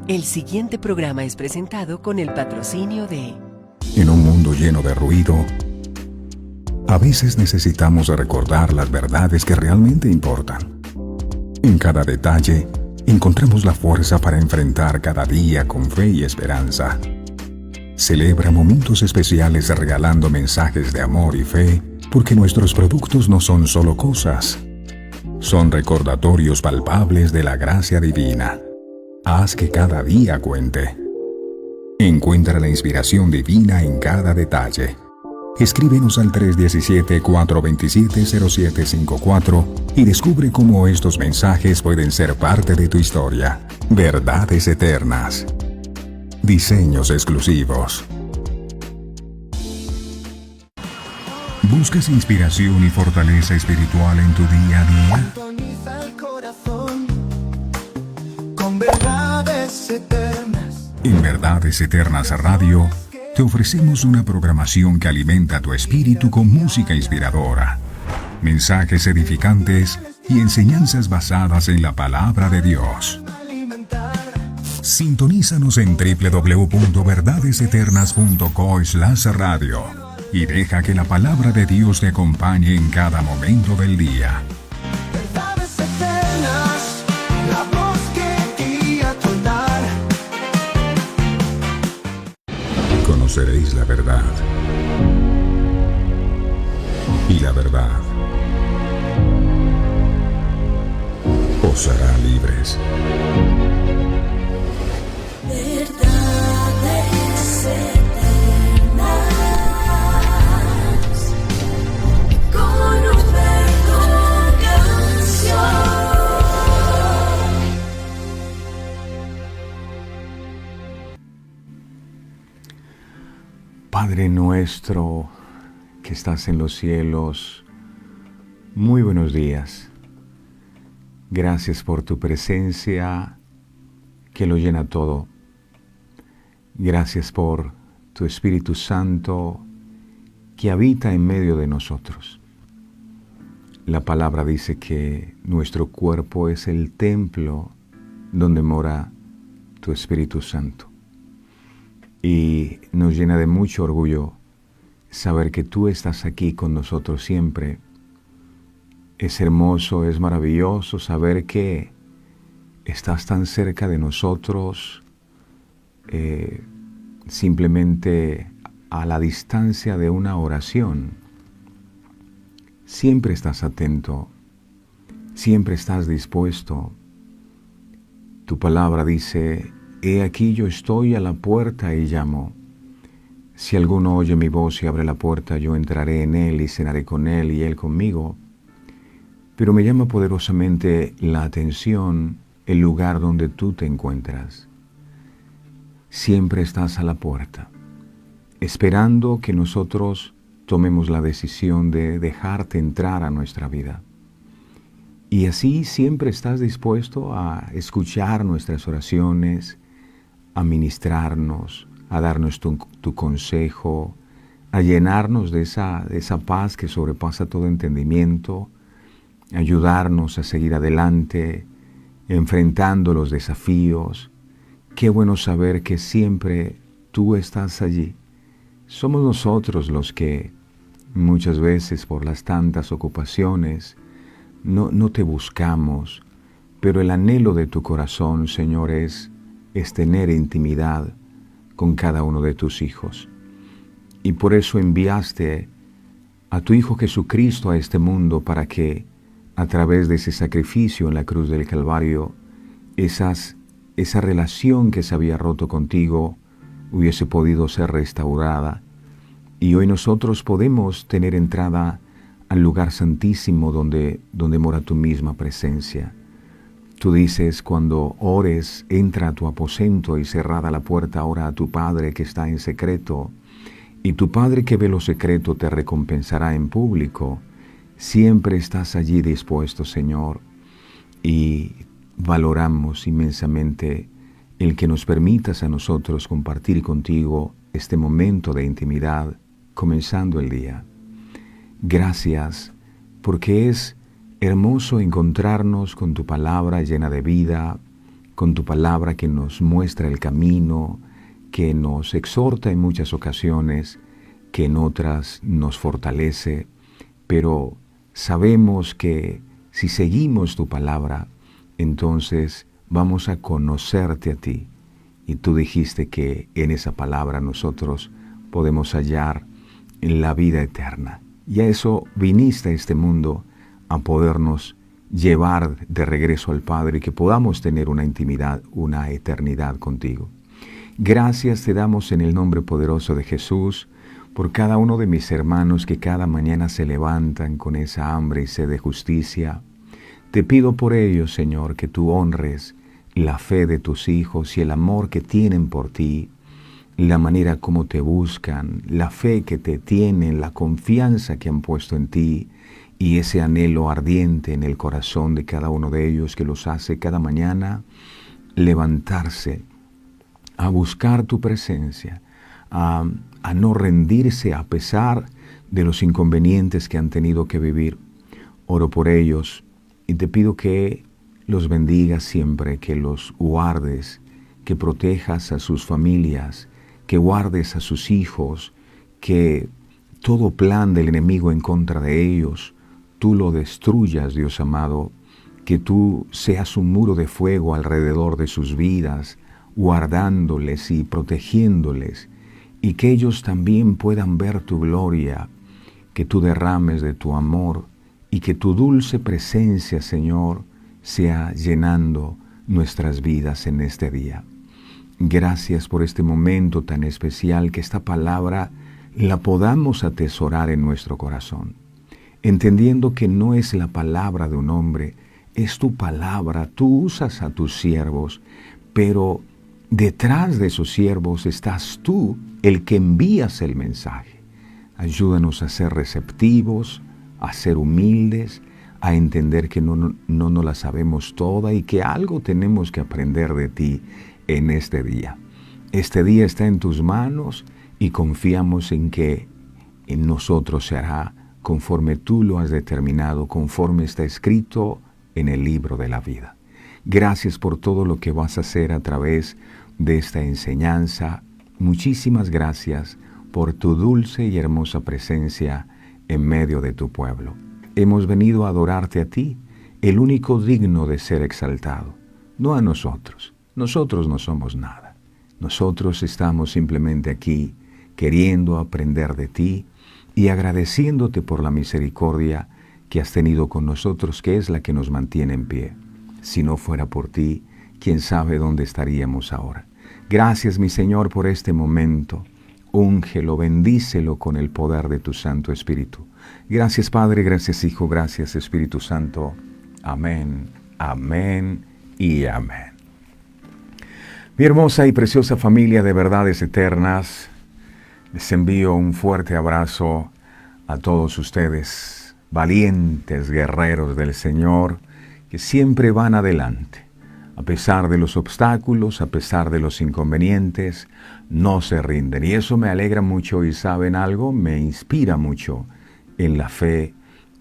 El siguiente programa es presentado con el patrocinio de... En un mundo lleno de ruido, a veces necesitamos recordar las verdades que realmente importan. En cada detalle, encontramos la fuerza para enfrentar cada día con fe y esperanza. Celebra momentos especiales regalando mensajes de amor y fe, porque nuestros productos no son solo cosas, son recordatorios palpables de la gracia divina. Haz que cada día cuente. Encuentra la inspiración divina en cada detalle. Escríbenos al 317-427-0754 y descubre cómo estos mensajes pueden ser parte de tu historia. Verdades eternas. Diseños exclusivos. ¿Buscas inspiración y fortaleza espiritual en tu día a día? En Verdades Eternas Radio te ofrecemos una programación que alimenta tu espíritu con música inspiradora, mensajes edificantes y enseñanzas basadas en la palabra de Dios. Sintonízanos en www.verdadeseternas.co/radio y deja que la palabra de Dios te acompañe en cada momento del día. Conoceréis la verdad, y la verdad os hará libres. Verdades eternas, con Humberto Canción. Padre nuestro que estás en los cielos, muy buenos días. Gracias por tu presencia que lo llena todo. Gracias por tu Espíritu Santo que habita en medio de nosotros. La palabra dice que nuestro cuerpo es el templo donde mora tu Espíritu Santo. Y nos llena de mucho orgullo saber que tú estás aquí con nosotros siempre. Es hermoso, es maravilloso saber que estás tan cerca de nosotros, simplemente a la distancia de una oración. Siempre estás atento, siempre estás dispuesto. Tu palabra dice: he aquí yo estoy a la puerta y llamo. Si alguno oye mi voz y abre la puerta, yo entraré en él y cenaré con él y él conmigo. Pero me llama poderosamente la atención el lugar donde tú te encuentras. Siempre estás a la puerta, esperando que nosotros tomemos la decisión de dejarte entrar a nuestra vida. Y así siempre estás dispuesto a escuchar nuestras oraciones, a ministrarnos, a darnos tu consejo, a llenarnos de esa paz que sobrepasa todo entendimiento, ayudarnos a seguir adelante, enfrentando los desafíos. Qué bueno saber que siempre tú estás allí. Somos nosotros los que muchas veces por las tantas ocupaciones no te buscamos, pero el anhelo de tu corazón, Señor, es tener intimidad con cada uno de tus hijos. Y por eso enviaste a tu Hijo Jesucristo a este mundo para que a través de ese sacrificio en la cruz del Calvario, esa relación que se había roto contigo hubiese podido ser restaurada. Y hoy nosotros podemos tener entrada al lugar santísimo donde mora tu misma presencia. Tú dices, cuando ores, entra a tu aposento y cerrada la puerta, ora a tu Padre que está en secreto, y tu Padre que ve lo secreto te recompensará en público. Siempre estás allí dispuesto, Señor, y valoramos inmensamente el que nos permitas a nosotros compartir contigo este momento de intimidad, comenzando el día. Gracias, porque es hermoso encontrarnos con tu palabra llena de vida, con tu palabra que nos muestra el camino, que nos exhorta en muchas ocasiones, que en otras nos fortalece, pero sabemos que si seguimos tu palabra, entonces vamos a conocerte a ti. Y tú dijiste que en esa palabra nosotros podemos hallar la vida eterna. Y a eso viniste a este mundo, a podernos llevar de regreso al Padre y que podamos tener una intimidad, una eternidad contigo. Gracias te damos en el nombre poderoso de Jesús por cada uno de mis hermanos que cada mañana se levantan con esa hambre y sed de justicia. Te pido por ellos, Señor, que tú honres la fe de tus hijos y el amor que tienen por ti, la manera como te buscan, la fe que te tienen, la confianza que han puesto en ti y ese anhelo ardiente en el corazón de cada uno de ellos que los hace cada mañana levantarse a buscar tu presencia, a no rendirse a pesar de los inconvenientes que han tenido que vivir. Oro por ellos y te pido que los bendigas siempre, que los guardes, que protejas a sus familias, que guardes a sus hijos, que todo plan del enemigo en contra de ellos, tú lo destruyas, Dios amado, que tú seas un muro de fuego alrededor de sus vidas, guardándoles y protegiéndoles, y que ellos también puedan ver tu gloria, que tú derrames de tu amor, y que tu dulce presencia, Señor, sea llenando nuestras vidas en este día. Gracias por este momento tan especial, que esta palabra la podamos atesorar en nuestro corazón, entendiendo que no es la palabra de un hombre, es tu palabra. Tú usas a tus siervos, pero detrás de esos siervos estás tú, el que envías el mensaje. Ayúdanos a ser receptivos, a ser humildes, a entender que no nos la sabemos toda y que algo tenemos que aprender de ti en este día. Este día está en tus manos y confiamos en que en nosotros se hará conforme tú lo has determinado, conforme está escrito en el libro de la vida. Gracias por todo lo que vas a hacer a través de esta enseñanza. Muchísimas gracias por tu dulce y hermosa presencia en medio de tu pueblo. Hemos venido a adorarte a ti, el único digno de ser exaltado, no a nosotros. Nosotros no somos nada. Nosotros estamos simplemente aquí queriendo aprender de ti y agradeciéndote por la misericordia que has tenido con nosotros, que es la que nos mantiene en pie. Si no fuera por ti, quién sabe dónde estaríamos ahora. Gracias, mi Señor, por este momento. Úngelo, bendícelo con el poder de tu Santo Espíritu. Gracias, Padre, gracias, Hijo, gracias, Espíritu Santo. Amén, amén y amén. Mi hermosa y preciosa familia de verdades eternas, les envío un fuerte abrazo a todos ustedes, valientes guerreros del Señor, que siempre van adelante. A pesar de los obstáculos, a pesar de los inconvenientes, no se rinden. Y eso me alegra mucho y ¿saben algo? Me inspira mucho en la fe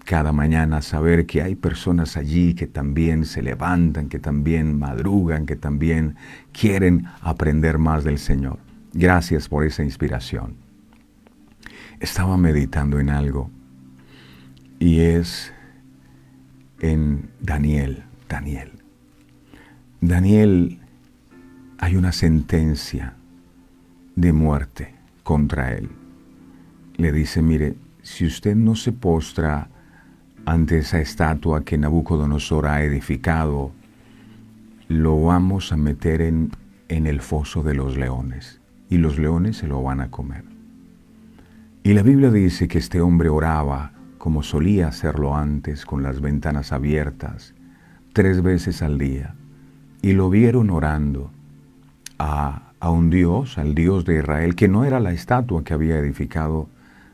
cada mañana saber que hay personas allí que también se levantan, que también madrugan, que también quieren aprender más del Señor. Gracias por esa inspiración. Estaba meditando en algo y es en Daniel. Daniel, hay una sentencia de muerte contra él. Le dice, mire, si usted no se postra ante esa estatua que Nabucodonosor ha edificado, lo vamos a meter en el foso de los leones, y los leones se lo van a comer. Y la Biblia dice que este hombre oraba, como solía hacerlo antes, con las ventanas abiertas, 3 veces al día. Y lo vieron orando a un Dios, al Dios de Israel, que no era la estatua que había edificado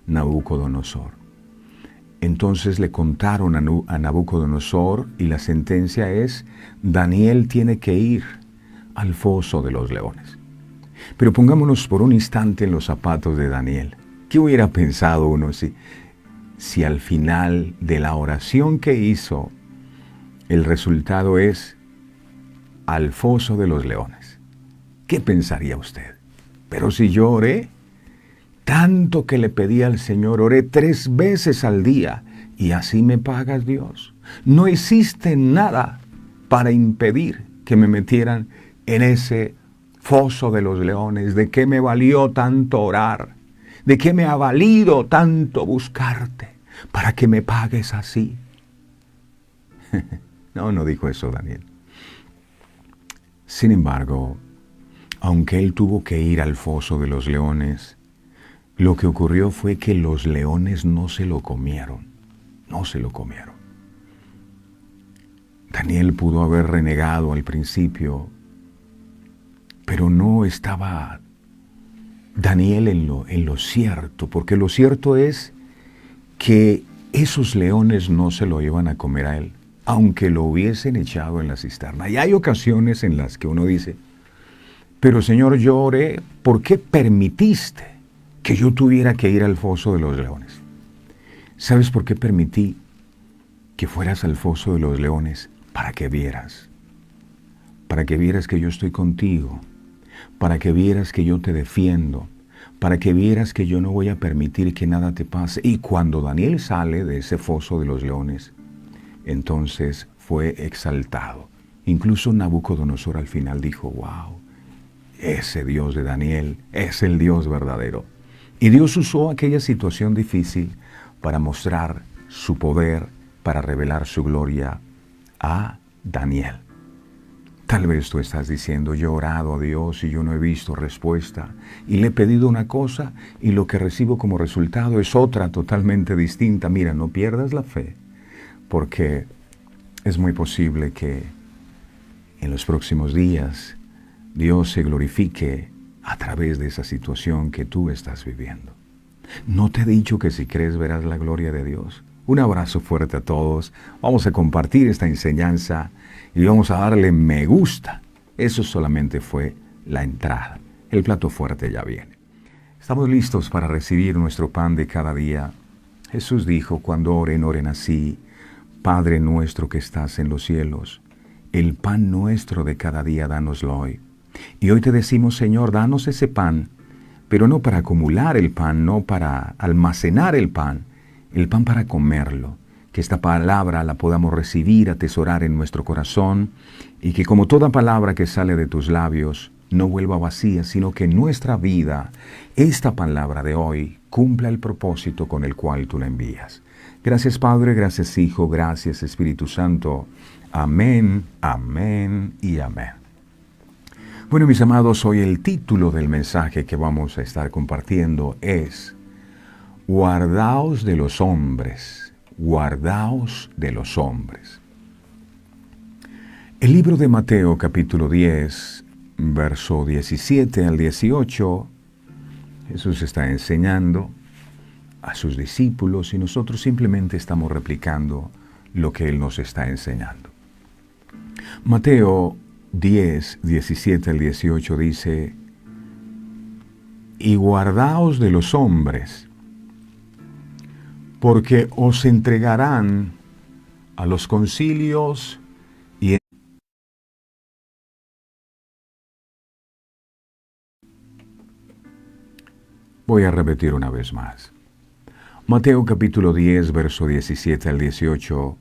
Nabucodonosor. Entonces le contaron a Nabucodonosor y la sentencia es, Daniel tiene que ir al foso de los leones. Pero pongámonos por un instante en los zapatos de Daniel. ¿Qué hubiera pensado uno si al final de la oración que hizo, el resultado es al foso de los leones. ¿Qué pensaría usted? Pero si yo oré, tanto que le pedí al Señor, oré 3 veces al día, y así me pagas, Dios. No existe nada para impedir que me metieran en ese foso de los leones. ¿De qué me valió tanto orar? ¿De qué me ha valido tanto buscarte para que me pagues así? No dijo eso Daniel. Sin embargo, aunque él tuvo que ir al foso de los leones, lo que ocurrió fue que los leones no se lo comieron. No se lo comieron. Daniel pudo haber renegado al principio, pero no estaba Daniel en lo cierto, porque lo cierto es que esos leones no se lo iban a comer a él, aunque lo hubiesen echado en la cisterna. Y hay ocasiones en las que uno dice, pero Señor, yo oré, ¿por qué permitiste que yo tuviera que ir al foso de los leones? ¿Sabes por qué permití que fueras al foso de los leones? Para que vieras que yo estoy contigo, para que vieras que yo te defiendo, para que vieras que yo no voy a permitir que nada te pase. Y cuando Daniel sale de ese foso de los leones, entonces fue exaltado. Incluso Nabucodonosor al final dijo, wow, ese Dios de Daniel es el Dios verdadero. Y Dios usó aquella situación difícil para mostrar su poder, para revelar su gloria a Daniel. Tal vez tú estás diciendo, yo he orado a Dios y yo no he visto respuesta, y le he pedido una cosa y lo que recibo como resultado es otra totalmente distinta. Mira, no pierdas la fe, porque es muy posible que en los próximos días Dios se glorifique a través de esa situación que tú estás viviendo. ¿No te he dicho que si crees verás la gloria de Dios? Un abrazo fuerte a todos. Vamos a compartir esta enseñanza y vamos a darle me gusta. Eso solamente fue la entrada. El plato fuerte ya viene. Estamos listos para recibir nuestro pan de cada día. Jesús dijo, cuando oren, oren así. Padre nuestro que estás en los cielos, el pan nuestro de cada día dánoslo hoy. Y hoy te decimos, Señor, danos ese pan, pero no para acumular el pan, no para almacenar el pan para comerlo. Que esta palabra la podamos recibir, atesorar en nuestro corazón, y que como toda palabra que sale de tus labios, no vuelva vacía, sino que en nuestra vida, esta palabra de hoy, cumpla el propósito con el cual tú la envías. Gracias Padre, gracias Hijo, gracias Espíritu Santo. Amén, amén y amén. Bueno, mis amados, hoy el título del mensaje que vamos a estar compartiendo es Guardaos de los hombres, guardaos de los hombres. El libro de Mateo capítulo 10, verso 17 al 18, Jesús está enseñando a sus discípulos y nosotros simplemente estamos replicando lo que Él nos está enseñando. Mateo 10, 17 al 18 dice, y guardaos de los hombres, porque os entregarán a los concilios y voy a repetir una vez más. Mateo capítulo 10, verso 17 al 18,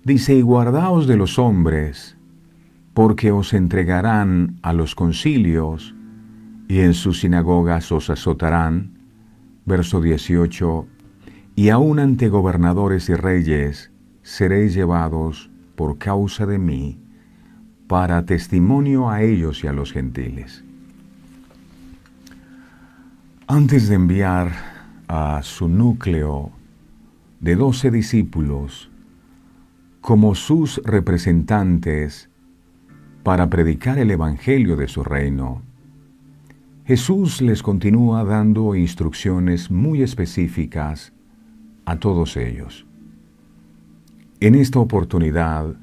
dice, y guardaos de los hombres, porque os entregarán a los concilios, y en sus sinagogas os azotarán. Verso 18, y aun ante gobernadores y reyes seréis llevados por causa de mí, para testimonio a ellos y a los gentiles. Antes de enviar a su núcleo de 12 discípulos como sus representantes para predicar el evangelio de su reino, Jesús les continúa dando instrucciones muy específicas a todos ellos. En esta oportunidad,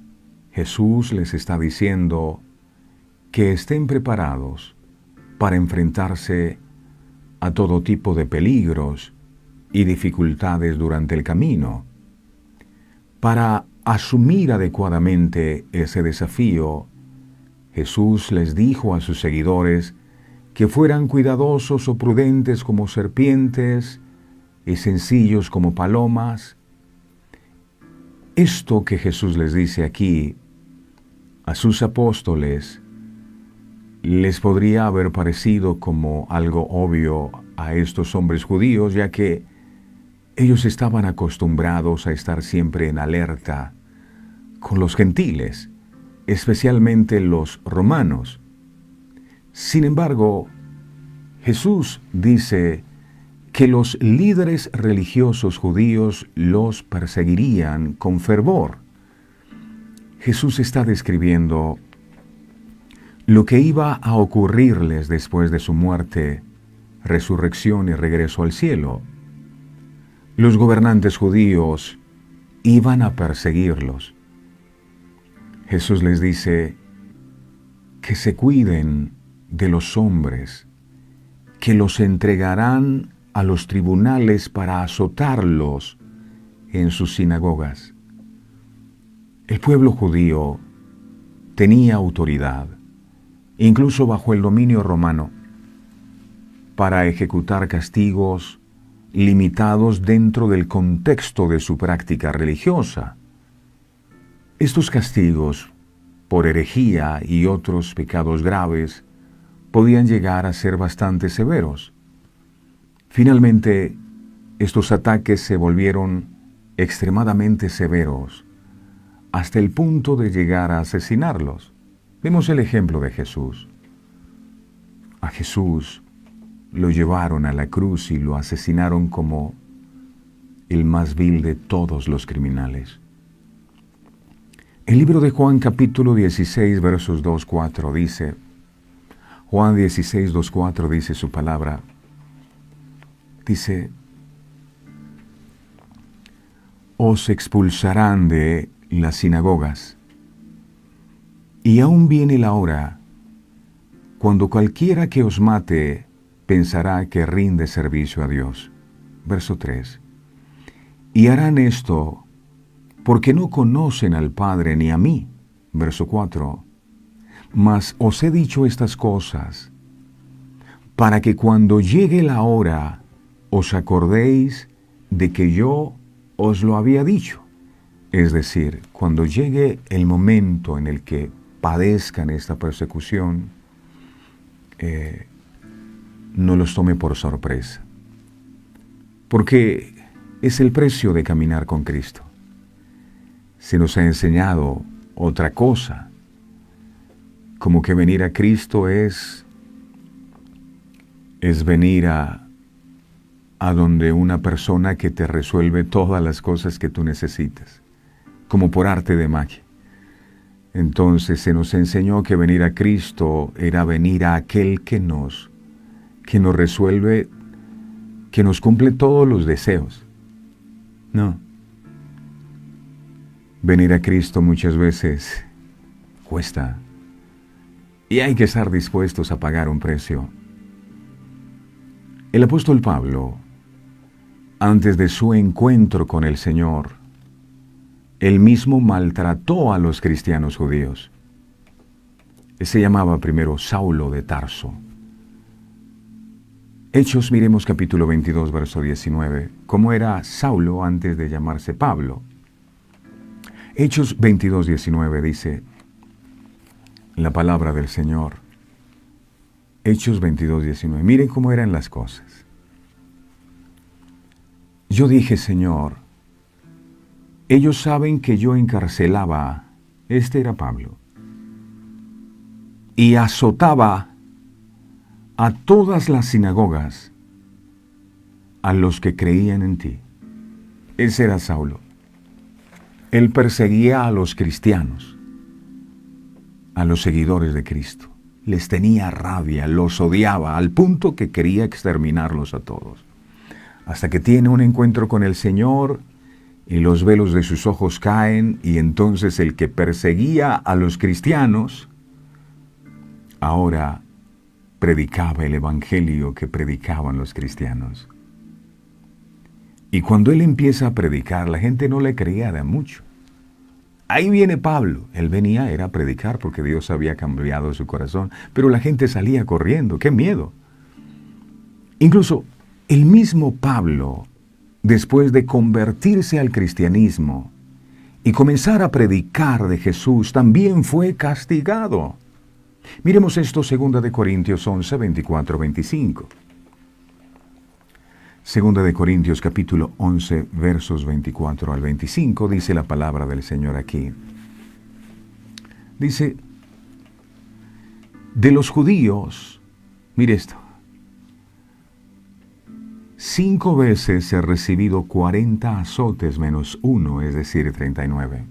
Jesús les está diciendo que estén preparados para enfrentarse a todo tipo de peligros y dificultades durante el camino. Para asumir adecuadamente ese desafío, Jesús les dijo a sus seguidores que fueran cuidadosos o prudentes como serpientes y sencillos como palomas. Esto que Jesús les dice aquí a sus apóstoles les podría haber parecido como algo obvio a estos hombres judíos, ya que ellos estaban acostumbrados a estar siempre en alerta con los gentiles, especialmente los romanos. Sin embargo, Jesús dice que los líderes religiosos judíos los perseguirían con fervor. Jesús está describiendo lo que iba a ocurrirles después de su muerte, resurrección y regreso al cielo. Los gobernantes judíos iban a perseguirlos. Jesús les dice que se cuiden de los hombres, que los entregarán a los tribunales para azotarlos en sus sinagogas. El pueblo judío tenía autoridad, incluso bajo el dominio romano, para ejecutar castigos limitados dentro del contexto de su práctica religiosa. Estos castigos, por herejía y otros pecados graves, podían llegar a ser bastante severos. Finalmente, estos ataques se volvieron extremadamente severos, hasta el punto de llegar a asesinarlos. Vemos el ejemplo de Jesús. A Jesús lo llevaron a la cruz y lo asesinaron como el más vil de todos los criminales. El libro de Juan capítulo 16 versos 2-4 dice, Juan 16, 2-4 dice su palabra, dice, os expulsarán de las sinagogas, y aún viene la hora cuando cualquiera que os mate pensará que rinde servicio a Dios. Verso 3. Y harán esto porque no conocen al Padre ni a mí. Verso 4. Mas os he dicho estas cosas, para que cuando llegue la hora os acordéis de que yo os lo había dicho. Es decir, cuando llegue el momento en el que padezcan esta persecución, no los tome por sorpresa. Porque es el precio de caminar con Cristo. Se nos ha enseñado otra cosa, como que venir a Cristo es venir a donde una persona que te resuelve todas las cosas que tú necesitas, como por arte de magia. Entonces se nos enseñó que venir a Cristo era venir a aquel que nos resuelve, que nos cumple todos los deseos. No. Venir a Cristo muchas veces cuesta. Y hay que estar dispuestos a pagar un precio. El apóstol Pablo, antes de su encuentro con el Señor, él mismo maltrató a los cristianos judíos. Él se llamaba primero Saulo de Tarso. Hechos, miremos capítulo 22, verso 19, cómo era Saulo antes de llamarse Pablo. Hechos 22, 19 dice la palabra del Señor. Hechos 22, 19. Miren cómo eran las cosas. Yo dije, Señor, ellos saben que yo encarcelaba, este era Pablo, y azotaba a todas las sinagogas a los que creían en ti. Ese era Saulo. Él perseguía a los cristianos, a los seguidores de Cristo. Les tenía rabia, los odiaba, al punto que quería exterminarlos a todos. Hasta que tiene un encuentro con el Señor y los velos de sus ojos caen, y entonces el que perseguía a los cristianos ahora predicaba el evangelio que predicaban los cristianos. Y cuando él empieza a predicar, la gente no le creía de mucho. Ahí viene Pablo. Él venía, era a predicar porque Dios había cambiado su corazón, pero la gente salía corriendo. ¡Qué miedo! Incluso el mismo Pablo, después de convertirse al cristianismo y comenzar a predicar de Jesús, también fue castigado. Miremos esto, 2 de Corintios 11, 24, 25. 2 de Corintios capítulo 11, versos 24 al 25, dice la palabra del Señor aquí. Dice, de los judíos, mire esto, 5 veces he recibido 40 azotes menos 1, es decir, 39.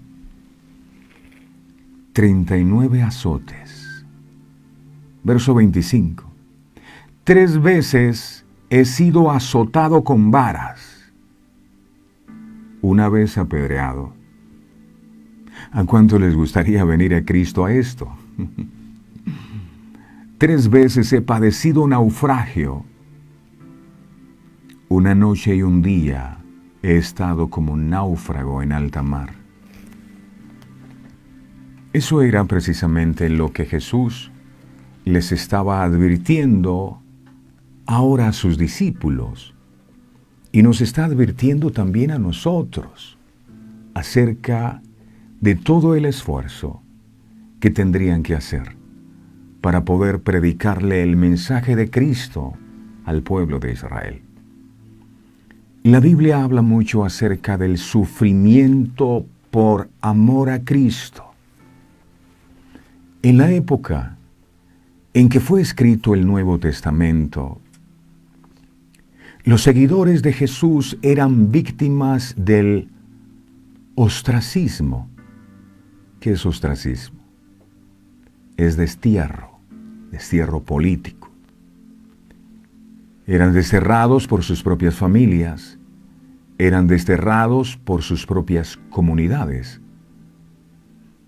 39 azotes. Verso 25. 3 veces he sido azotado con varas. 1 vez apedreado. ¿A cuánto les gustaría venir a Cristo a esto? 3 veces he padecido naufragio. 1 noche y 1 día he estado como náufrago en alta mar. Eso era precisamente lo que Jesús les estaba advirtiendo ahora a sus discípulos, y nos está advirtiendo también a nosotros acerca de todo el esfuerzo que tendrían que hacer para poder predicarle el mensaje de Cristo al pueblo de Israel. La Biblia habla mucho acerca del sufrimiento por amor a Cristo. En la época en que fue escrito el Nuevo Testamento, los seguidores de Jesús eran víctimas del ostracismo. ¿Qué es ostracismo? Es destierro político. Eran desterrados por sus propias familias, eran desterrados por sus propias comunidades.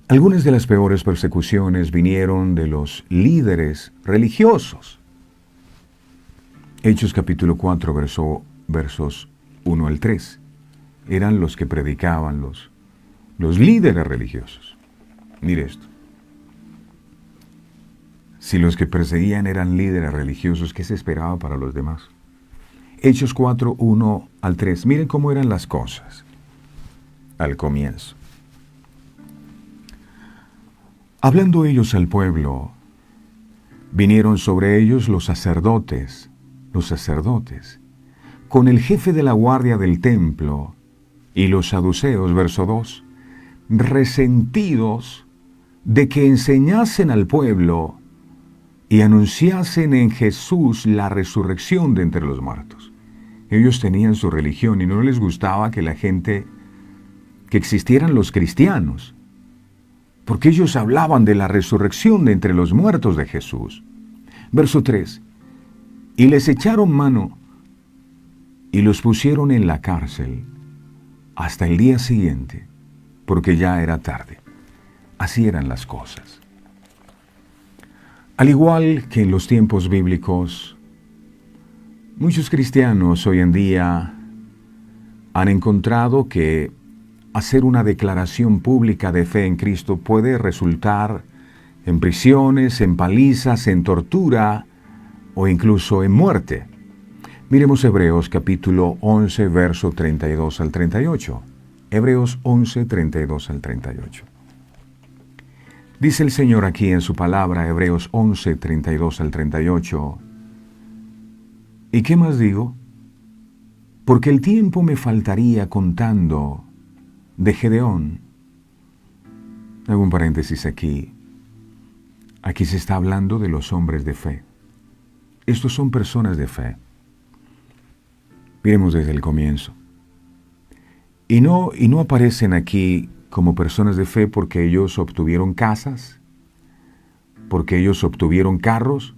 Algunas de las peores persecuciones vinieron de los líderes religiosos. Hechos capítulo 4, versos 1 al 3. Eran los que predicaban los líderes religiosos. Mire esto. Si los que perseguían eran líderes religiosos, ¿qué se esperaba para los demás? Hechos 4, 1 al 3. Miren cómo eran las cosas al comienzo. Hablando ellos al pueblo, vinieron sobre ellos los sacerdotes, con el jefe de la guardia del templo y los saduceos, verso 2, resentidos de que enseñasen al pueblo y anunciasen en Jesús la resurrección de entre los muertos. Ellos tenían su religión y no les gustaba que que existieran los cristianos, porque ellos hablaban de la resurrección de entre los muertos de Jesús. Verso 3. Y les echaron mano y los pusieron en la cárcel hasta el día siguiente, porque ya era tarde. Así eran las cosas. Al igual que en los tiempos bíblicos, muchos cristianos hoy en día han encontrado que hacer una declaración pública de fe en Cristo puede resultar en prisiones, en palizas, en tortura o incluso en muerte. Miremos Hebreos capítulo 11, verso 32 al 38. Hebreos 11, 32 al 38. Dice el Señor aquí en su palabra, Hebreos 11, 32 al 38. ¿Y qué más digo? Porque el tiempo me faltaría contando de Gedeón. Hago un paréntesis aquí. Aquí se está hablando de los hombres de fe. Estos son personas de fe. Miremos desde el comienzo. Y no aparecen aquí como personas de fe porque ellos obtuvieron casas, porque ellos obtuvieron carros,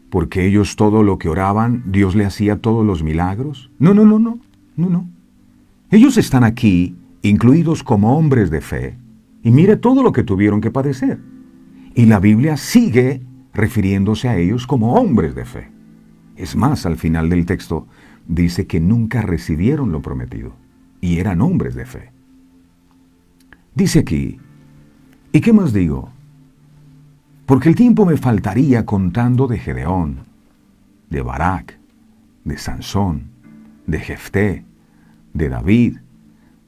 porque ellos todo lo que oraban, Dios le hacía todos los milagros. No. Ellos están aquí incluidos como hombres de fe, y mire todo lo que tuvieron que padecer. Y la Biblia sigue refiriéndose a ellos como hombres de fe. Es más, al final del texto dice que nunca recibieron lo prometido, y eran hombres de fe. Dice aquí, ¿y qué más digo? Porque el tiempo me faltaría contando de Gedeón, de Barak, de Sansón, de Jefté, de David,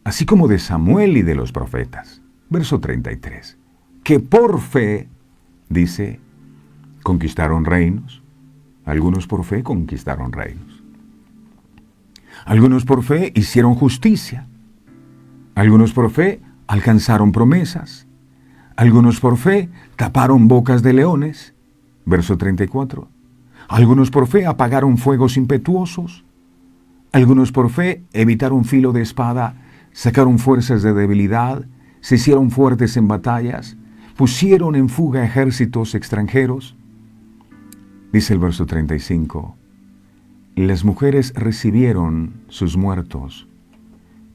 así como de Samuel y de los profetas. Verso 33. Que por fe, dice, conquistaron reinos. Algunos por fe conquistaron reinos. Algunos por fe hicieron justicia. Algunos por fe alcanzaron promesas. Algunos por fe taparon bocas de leones. Verso 34. Algunos por fe apagaron fuegos impetuosos. Algunos por fe evitaron filo de espada, sacaron fuerzas de debilidad, se hicieron fuertes en batallas, pusieron en fuga ejércitos extranjeros. Dice el verso 35. Y las mujeres recibieron sus muertos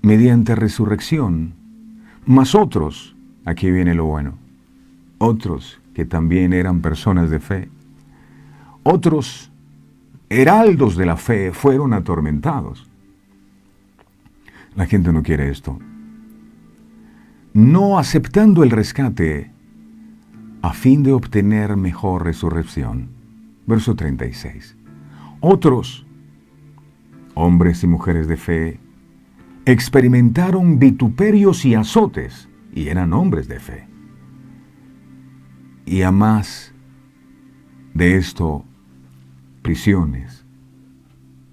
mediante resurrección, mas otros, aquí viene lo bueno, otros que también eran personas de fe, otros heraldos de la fe fueron atormentados. La gente no quiere esto. No aceptando el rescate a fin de obtener mejor resurrección. Verso 36. Otros, hombres y mujeres de fe, experimentaron vituperios y azotes, y eran hombres de fe. Y a más de esto, prisiones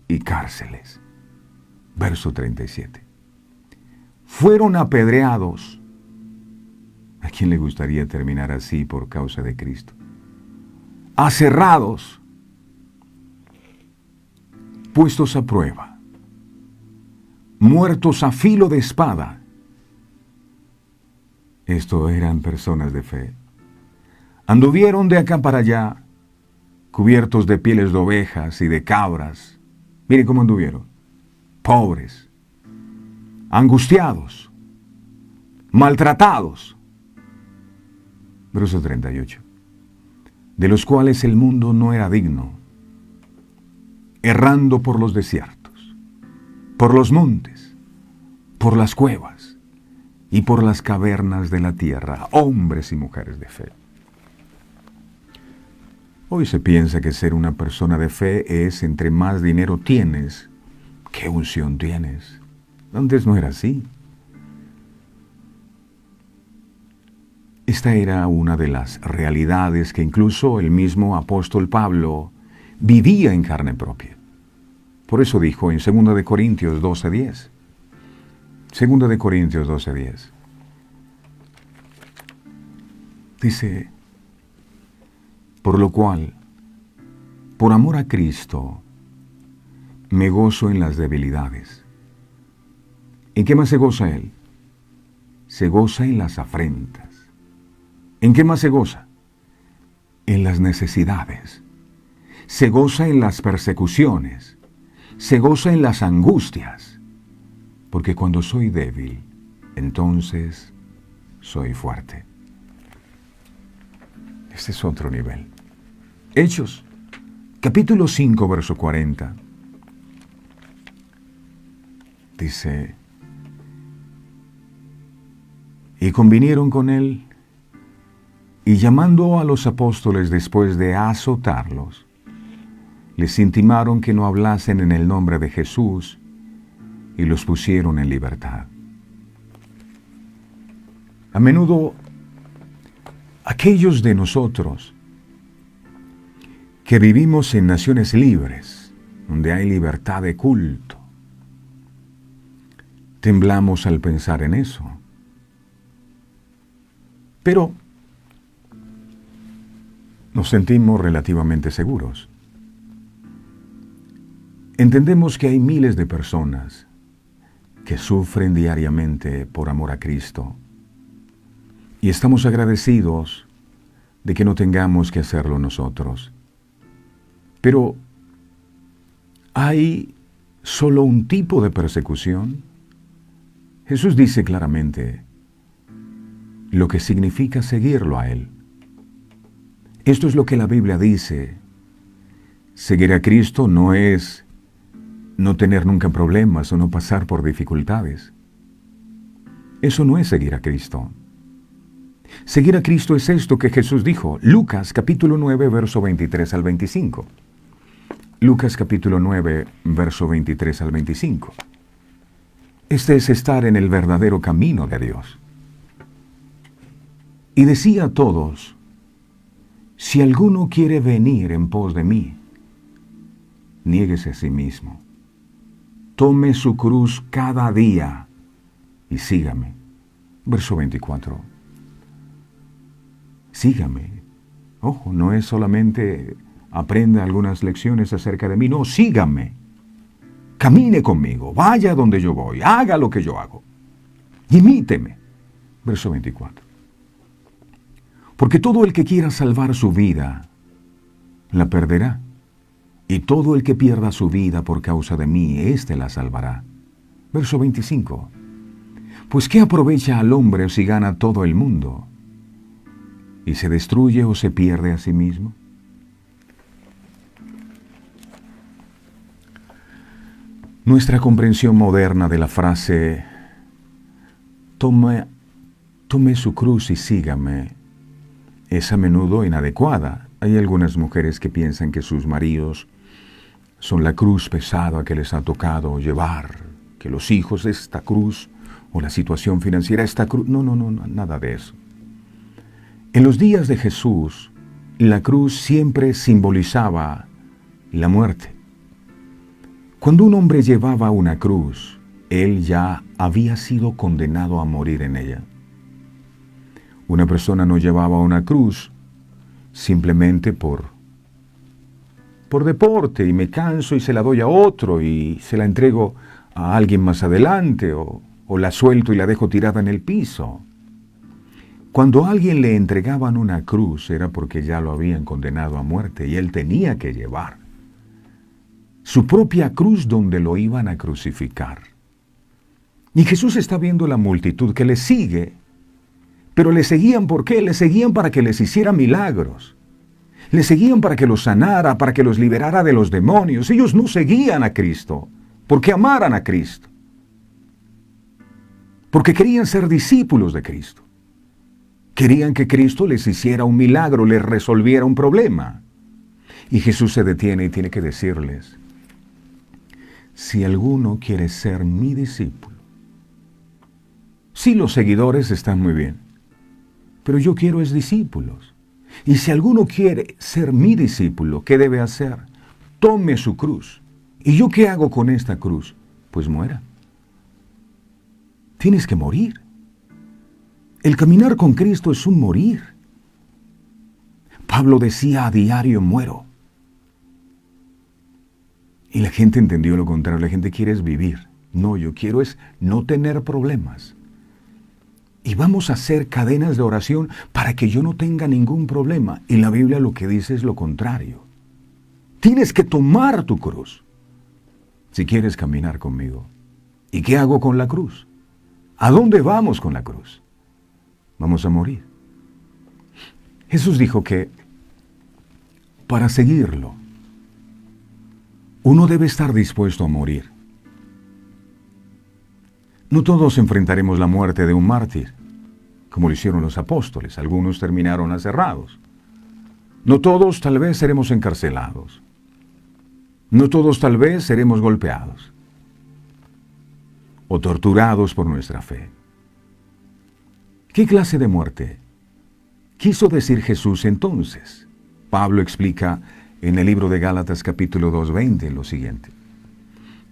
y cárceles. Verso 37. Fueron apedreados. ¿A quién le gustaría terminar así por causa de Cristo? Aserrados, puestos a prueba, muertos a filo de espada. Esto eran personas de fe. Anduvieron de acá para allá, cubiertos de pieles de ovejas y de cabras. Mire cómo anduvieron. Pobres, angustiados, maltratados. Verso 38. De los cuales el mundo no era digno, errando por los desiertos, por los montes, por las cuevas y por las cavernas de la tierra, hombres y mujeres de fe. Hoy se piensa que ser una persona de fe es entre más dinero tienes, qué unción tienes. Antes no era así. Esta era una de las realidades que incluso el mismo apóstol Pablo vivía en carne propia. Por eso dijo en 2 de Corintios 12:10. 2 de Corintios 12:10. Dice, por lo cual, por amor a Cristo, me gozo en las debilidades. ¿En qué más se goza Él? Se goza en las afrentas. ¿En qué más se goza? En las necesidades. Se goza en las persecuciones. Se goza en las angustias. Porque cuando soy débil, entonces soy fuerte. Este es otro nivel. Hechos, capítulo 5, verso 40. Dice, y convinieron con él, y llamando a los apóstoles después de azotarlos, les intimaron que no hablasen en el nombre de Jesús, y los pusieron en libertad. A menudo, aquellos de nosotros que vivimos en naciones libres, donde hay libertad de culto, temblamos al pensar en eso. Pero nos sentimos relativamente seguros. Entendemos que hay miles de personas que sufren diariamente por amor a Cristo y estamos agradecidos de que no tengamos que hacerlo nosotros. Pero ¿hay solo un tipo de persecución? Jesús dice claramente lo que significa seguirlo a Él. Esto es lo que la Biblia dice. Seguir a Cristo no es no tener nunca problemas o no pasar por dificultades. Eso no es seguir a Cristo. Seguir a Cristo es esto que Jesús dijo. Lucas capítulo 9, verso 23 al 25. Lucas capítulo 9, verso 23 al 25. Este es estar en el verdadero camino de Dios. Y decía a todos, si alguno quiere venir en pos de mí, niéguese a sí mismo. Tome su cruz cada día y sígame. Verso 24. Sígame. Ojo, no es solamente aprenda algunas lecciones acerca de mí, no, sígame. Camine conmigo, vaya donde yo voy, haga lo que yo hago. Imíteme. Verso 24. Porque todo el que quiera salvar su vida, la perderá. Y todo el que pierda su vida por causa de mí, éste la salvará. Verso 25. Pues ¿qué aprovecha al hombre si gana todo el mundo y se destruye o se pierde a sí mismo? Nuestra comprensión moderna de la frase tome su cruz y sígame es a menudo inadecuada. Hay algunas mujeres que piensan que sus maridos son la cruz pesada que les ha tocado llevar, que los hijos esta cruz o la situación financiera esta cruz. No, nada de eso. En los días de Jesús, la cruz siempre simbolizaba la muerte. Cuando un hombre llevaba una cruz, él ya había sido condenado a morir en ella. Una persona no llevaba una cruz simplemente por deporte y me canso y se la doy a otro y se la entrego a alguien más adelante o la suelto y la dejo tirada en el piso. Cuando a alguien le entregaban una cruz era porque ya lo habían condenado a muerte y él tenía que llevar su propia cruz donde lo iban a crucificar. Y Jesús está viendo la multitud que le sigue, pero le seguían ¿por qué? Le seguían para que les hiciera milagros. Le seguían para que los sanara, para que los liberara de los demonios. Ellos no seguían a Cristo porque amaran a Cristo, porque querían ser discípulos de Cristo. Querían que Cristo les hiciera un milagro, les resolviera un problema. Y Jesús se detiene y tiene que decirles, si alguno quiere ser mi discípulo, sí, los seguidores están muy bien, pero yo quiero es discípulos. Y si alguno quiere ser mi discípulo, ¿qué debe hacer? Tome su cruz. ¿Y yo qué hago con esta cruz? Pues muera. Tienes que morir. El caminar con Cristo es un morir. Pablo decía a diario, muero. Y la gente entendió lo contrario. La gente quiere es vivir. No, yo quiero es no tener problemas. Y vamos a hacer cadenas de oración para que yo no tenga ningún problema. Y la Biblia lo que dice es lo contrario. Tienes que tomar tu cruz si quieres caminar conmigo. ¿Y qué hago con la cruz? ¿A dónde vamos con la cruz? Vamos a morir. Jesús dijo que para seguirlo, uno debe estar dispuesto a morir. No todos enfrentaremos la muerte de un mártir, como lo hicieron los apóstoles. Algunos terminaron aserrados. No todos tal vez seremos encarcelados. No todos tal vez seremos golpeados o torturados por nuestra fe. ¿Qué clase de muerte quiso decir Jesús entonces? Pablo explica en el libro de Gálatas capítulo 2:20 lo siguiente.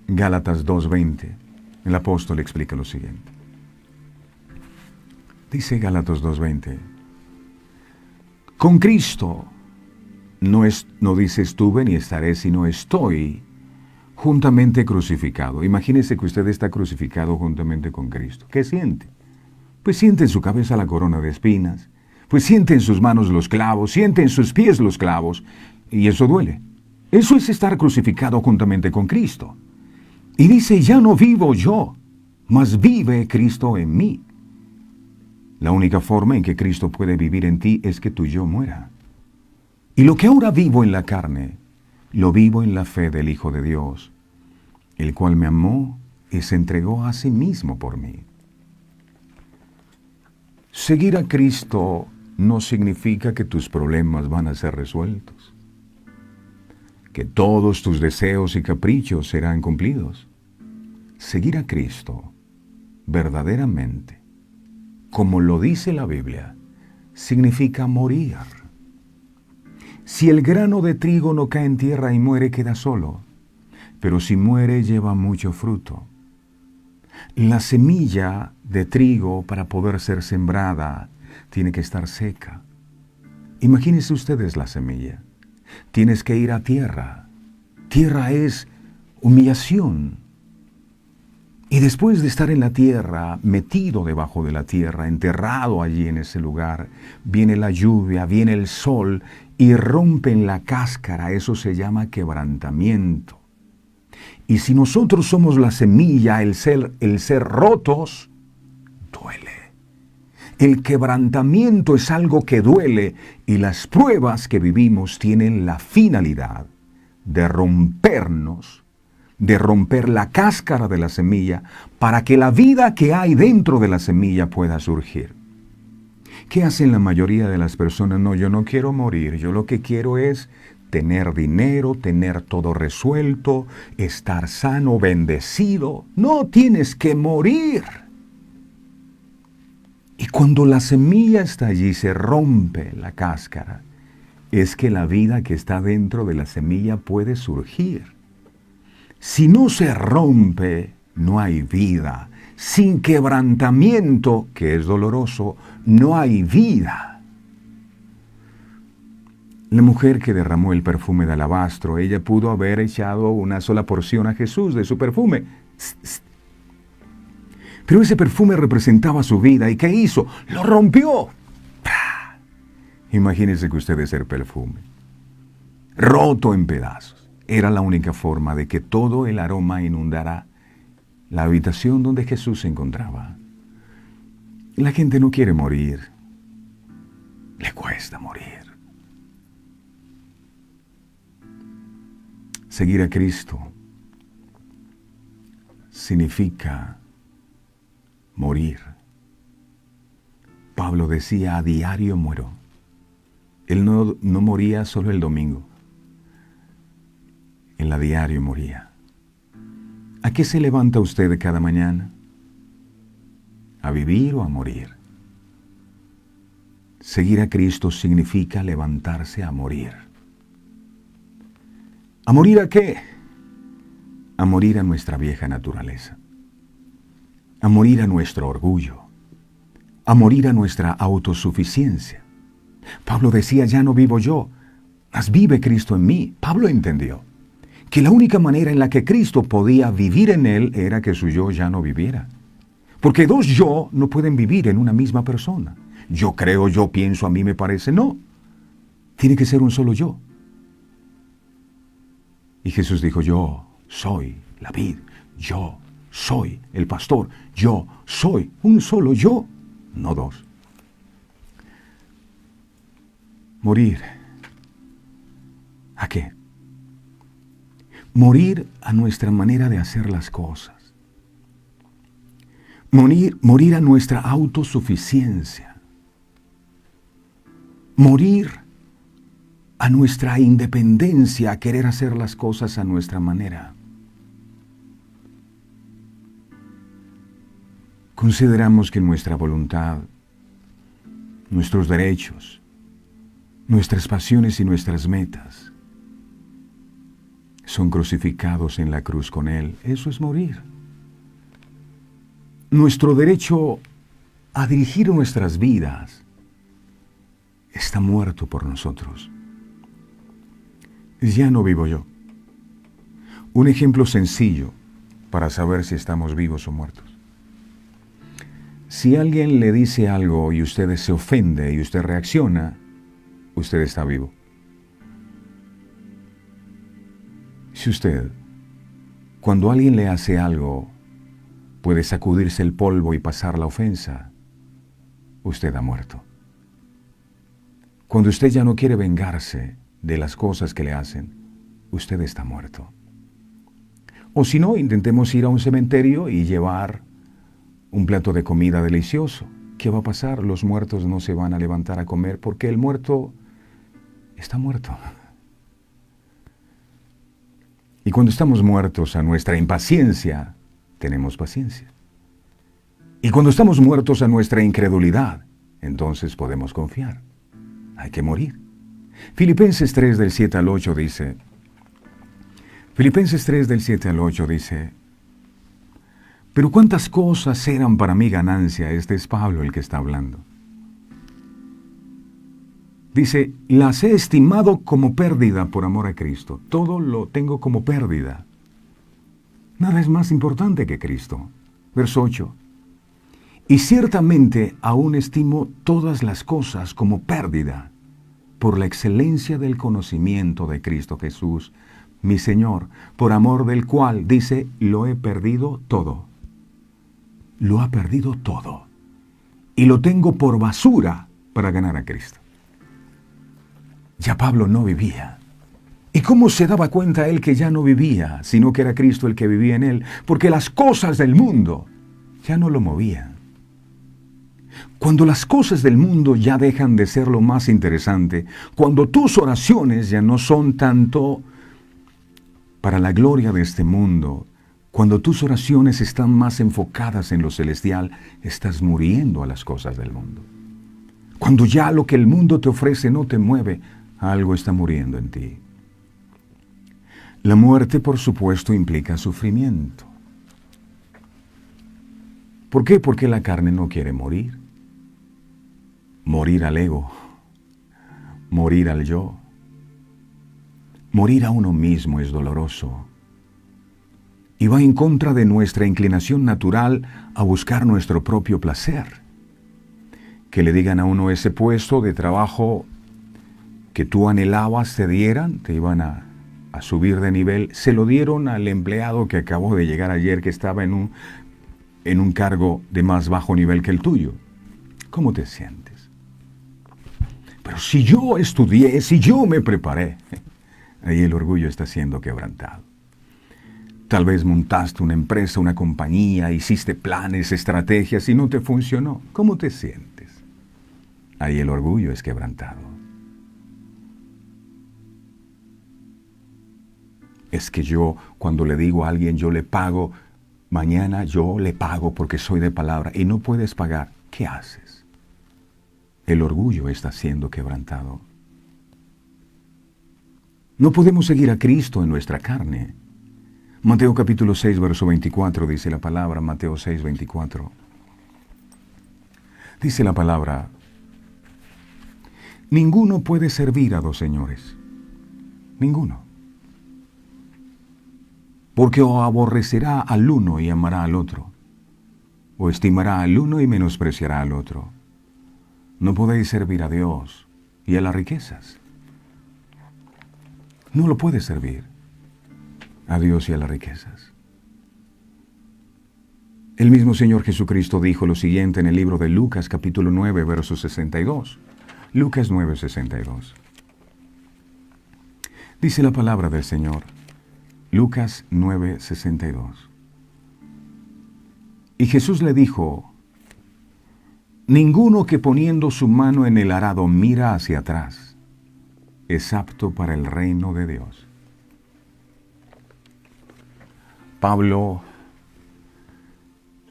Gálatas 2:20. El apóstol explica lo siguiente. Dice Gálatas 2:20. Con Cristo no dice estuve ni estaré, sino estoy juntamente crucificado. Imagínese que usted está crucificado juntamente con Cristo. ¿Qué siente? Pues siente en su cabeza la corona de espinas, pues siente en sus manos los clavos, siente en sus pies los clavos, y eso duele. Eso es estar crucificado juntamente con Cristo. Y dice, ya no vivo yo, mas vive Cristo en mí. La única forma en que Cristo puede vivir en ti es que tu yo muera. Y lo que ahora vivo en la carne, lo vivo en la fe del Hijo de Dios, el cual me amó y se entregó a sí mismo por mí. Seguir a Cristo no significa que tus problemas van a ser resueltos, que todos tus deseos y caprichos serán cumplidos. Seguir a Cristo verdaderamente, como lo dice la Biblia, significa morir. Si el grano de trigo no cae en tierra y muere, queda solo, pero si muere, lleva mucho fruto. La semilla de trigo, para poder ser sembrada, tiene que estar seca. Imagínense ustedes la semilla. Tienes que ir a tierra. Tierra es humillación. Y después de estar en la tierra, metido debajo de la tierra, enterrado allí en ese lugar, viene la lluvia, viene el sol y rompen la cáscara. Eso se llama quebrantamiento. Y si nosotros somos la semilla, el ser rotos, duele. El quebrantamiento es algo que duele y las pruebas que vivimos tienen la finalidad de rompernos, de romper la cáscara de la semilla para que la vida que hay dentro de la semilla pueda surgir. ¿Qué hacen la mayoría de las personas? No, yo no quiero morir, yo lo que quiero es tener dinero, tener todo resuelto, estar sano, bendecido. No, tienes que morir. Y cuando la semilla está allí, se rompe la cáscara, es que la vida que está dentro de la semilla puede surgir. Si no se rompe, no hay vida. Sin quebrantamiento, que es doloroso, no hay vida. La mujer que derramó el perfume de alabastro, ella pudo haber echado una sola porción a Jesús de su perfume. Pero ese perfume representaba su vida. ¿Y qué hizo? ¡Lo rompió! ¡Pah! Imagínense que usted es el perfume, roto en pedazos. Era la única forma de que todo el aroma inundara la habitación donde Jesús se encontraba. La gente no quiere morir. Le cuesta morir. Seguir a Cristo significa morir. Pablo decía, a diario muero. Él no moría solo el domingo. Él a diario moría. ¿A qué se levanta usted cada mañana? ¿A vivir o a morir? Seguir a Cristo significa levantarse a morir. ¿A morir a qué? A morir a nuestra vieja naturaleza. A morir a nuestro orgullo. A morir a nuestra autosuficiencia. Pablo decía, ya no vivo yo, mas vive Cristo en mí. Pablo entendió que la única manera en la que Cristo podía vivir en él era que su yo ya no viviera. Porque dos yo no pueden vivir en una misma persona. Yo creo, yo pienso, a mí me parece. No. Tiene que ser un solo yo. Y Jesús dijo, yo soy la vid, yo soy el pastor, yo soy un solo yo, no dos. Morir. ¿A qué? Morir a nuestra manera de hacer las cosas. Morir a nuestra autosuficiencia. Morir a nuestra independencia, a querer hacer las cosas a nuestra manera. Consideramos que nuestra voluntad, nuestros derechos, nuestras pasiones y nuestras metas son crucificados en la cruz con Él. Eso es morir. Nuestro derecho a dirigir nuestras vidas está muerto por nosotros. Ya no vivo yo. Un ejemplo sencillo para saber si estamos vivos o muertos. Si alguien le dice algo y usted se ofende y usted reacciona, usted está vivo. Si usted, cuando alguien le hace algo, puede sacudirse el polvo y pasar la ofensa, usted ha muerto. Cuando usted ya no quiere vengarse de las cosas que le hacen, usted está muerto. O si no, intentemos ir a un cementerio y llevar un plato de comida delicioso. ¿qué va a pasar? Los muertos no se van a levantar a comer porque el muerto está muerto. Y cuando estamos muertos a nuestra impaciencia, tenemos paciencia. Y cuando estamos muertos a nuestra incredulidad, entonces podemos confiar. Hay que morir. Filipenses 3 del 7 al 8 dice, Filipenses 3 del 7 al 8 dice, pero cuántas cosas eran para mi ganancia, este es Pablo el que está hablando. Dice, las he estimado como pérdida por amor a Cristo. Todo lo tengo como pérdida. Nada es más importante que Cristo. Verso 8. Y ciertamente aún estimo todas las cosas como pérdida por la excelencia del conocimiento de Cristo Jesús, mi Señor, por amor del cual, dice, lo he perdido todo. Lo ha perdido todo. Y lo tengo por basura para ganar a Cristo. Ya Pablo no vivía. ¿Y cómo se daba cuenta él que ya no vivía, sino que era Cristo el que vivía en él? Porque las cosas del mundo ya no lo movían. Cuando las cosas del mundo ya dejan de ser lo más interesante, cuando tus oraciones ya no son tanto para la gloria de este mundo, cuando tus oraciones están más enfocadas en lo celestial, estás muriendo a las cosas del mundo. Cuando ya lo que el mundo te ofrece no te mueve, algo está muriendo en ti. La muerte, por supuesto, implica sufrimiento. ¿Por qué? Porque la carne no quiere morir. Morir al ego, morir al yo. Morir a uno mismo es doloroso y va en contra de nuestra inclinación natural a buscar nuestro propio placer. Que le digan a uno ese puesto de trabajo que tú anhelabas te dieran, te iban a subir de nivel, se lo dieron al empleado que acabó de llegar ayer, que estaba en un cargo de más bajo nivel que el tuyo. ¿Cómo te sientes? Pero si yo estudié, si yo me preparé, ahí el orgullo está siendo quebrantado. Tal vez montaste una empresa, una compañía, hiciste planes, estrategias y no te funcionó. ¿Cómo te sientes? Ahí el orgullo es quebrantado. Es que yo, cuando le digo a alguien, yo le pago, mañana yo le pago porque soy de palabra, y no puedes pagar, ¿qué haces? El orgullo está siendo quebrantado. No podemos seguir a Cristo en nuestra carne. Mateo capítulo 6, verso 24, dice la palabra, Mateo 6, 24. Dice la palabra, ninguno puede servir a dos señores. Ninguno. Porque o aborrecerá al uno y amará al otro, o estimará al uno y menospreciará al otro. No podéis servir a Dios y a las riquezas. No lo puedes servir a Dios y a las riquezas. El mismo Señor Jesucristo dijo lo siguiente en el libro de Lucas capítulo 9, verso 62. Lucas 9, 62. Dice la palabra del Señor. Lucas 9, 62. Y Jesús le dijo, ninguno que poniendo su mano en el arado mira hacia atrás, es apto para el reino de Dios. Pablo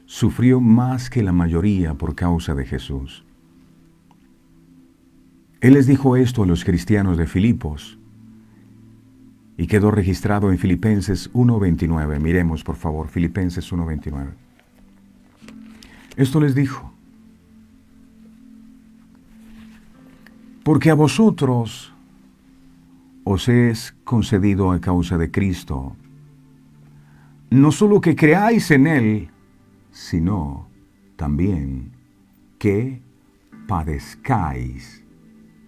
sufrió más que la mayoría por causa de Jesús. Él les dijo esto a los cristianos de Filipos, y quedó registrado en Filipenses 1:29. Miremos, por favor, Filipenses 1:29. Esto les dijo: porque a vosotros os es concedido a causa de Cristo, no solo que creáis en Él, sino también que padezcáis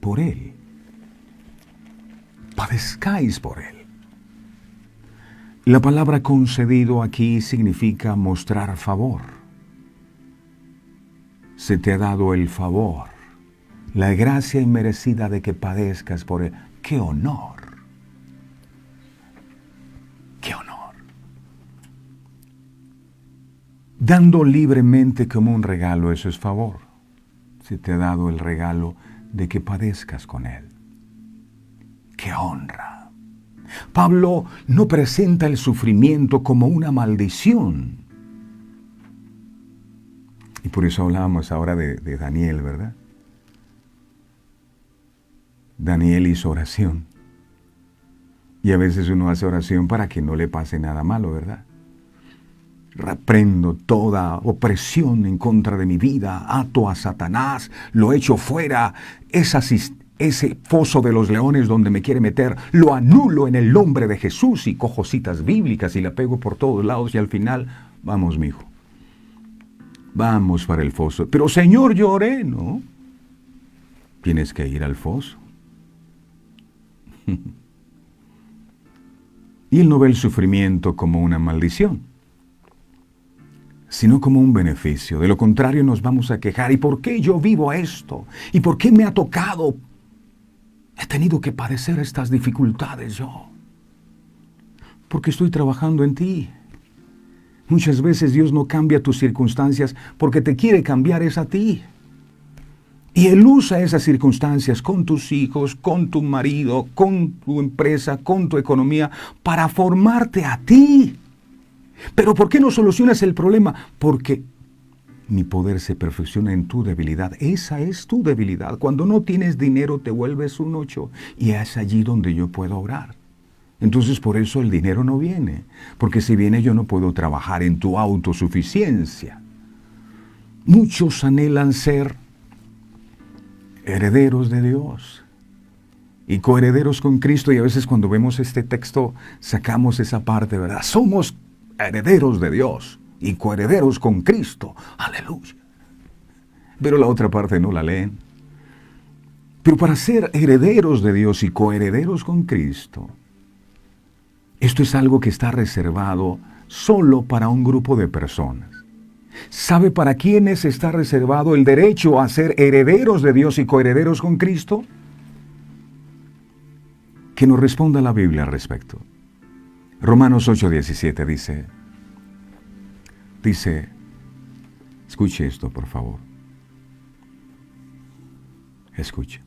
por Él. Padezcáis por Él. La palabra concedido aquí significa mostrar favor. Se te ha dado el favor, la gracia inmerecida de que padezcas por Él. ¡Qué honor! ¡Qué honor! Dando libremente como un regalo, eso es favor. se te ha dado el regalo de que padezcas con Él. ¡Qué honra! Pablo no presenta el sufrimiento como una maldición. Y por eso hablábamos ahora de Daniel, ¿verdad? Daniel hizo oración. Y a veces uno hace oración para que no le pase nada malo, ¿verdad? Reprendo toda opresión en contra de mi vida, ato a Satanás, lo echo fuera, ese foso de los leones donde me quiere meter, lo anulo en el nombre de Jesús, y cojo citas bíblicas y la pego por todos lados, y al final, vamos, mijo, vamos para el foso. Pero Señor, yo oré, ¿no? Tienes que ir al foso. Y Él no ve el sufrimiento como una maldición, sino como un beneficio. De lo contrario nos vamos a quejar. ¿Y por qué yo vivo esto? ¿Y por qué me ha tocado? He tenido que padecer estas dificultades yo. Porque estoy trabajando en ti. Muchas veces Dios no cambia tus circunstancias porque te quiere cambiar es a ti. Y Él usa esas circunstancias con tus hijos, con tu marido, con tu empresa, con tu economía, para formarte a ti. Pero ¿por qué no solucionas el problema? Porque mi poder se perfecciona en tu debilidad. Esa es tu debilidad. Cuando no tienes dinero te vuelves un 8. Y es allí donde yo puedo orar. Entonces por eso el dinero no viene. Porque si viene yo no puedo trabajar en tu autosuficiencia. Muchos anhelan ser herederos de Dios y coherederos con Cristo, y a veces cuando vemos este texto sacamos esa parte, ¿verdad? Somos herederos de Dios y coherederos con Cristo, aleluya, pero la otra parte no la leen. Pero para ser herederos de Dios y coherederos con Cristo, esto es algo que está reservado solo para un grupo de personas. ¿Sabe para quiénes está reservado el derecho a ser herederos de Dios y coherederos con Cristo? Que nos responda la Biblia al respecto. Romanos 8:17 dice, escuche esto por favor. Escuche.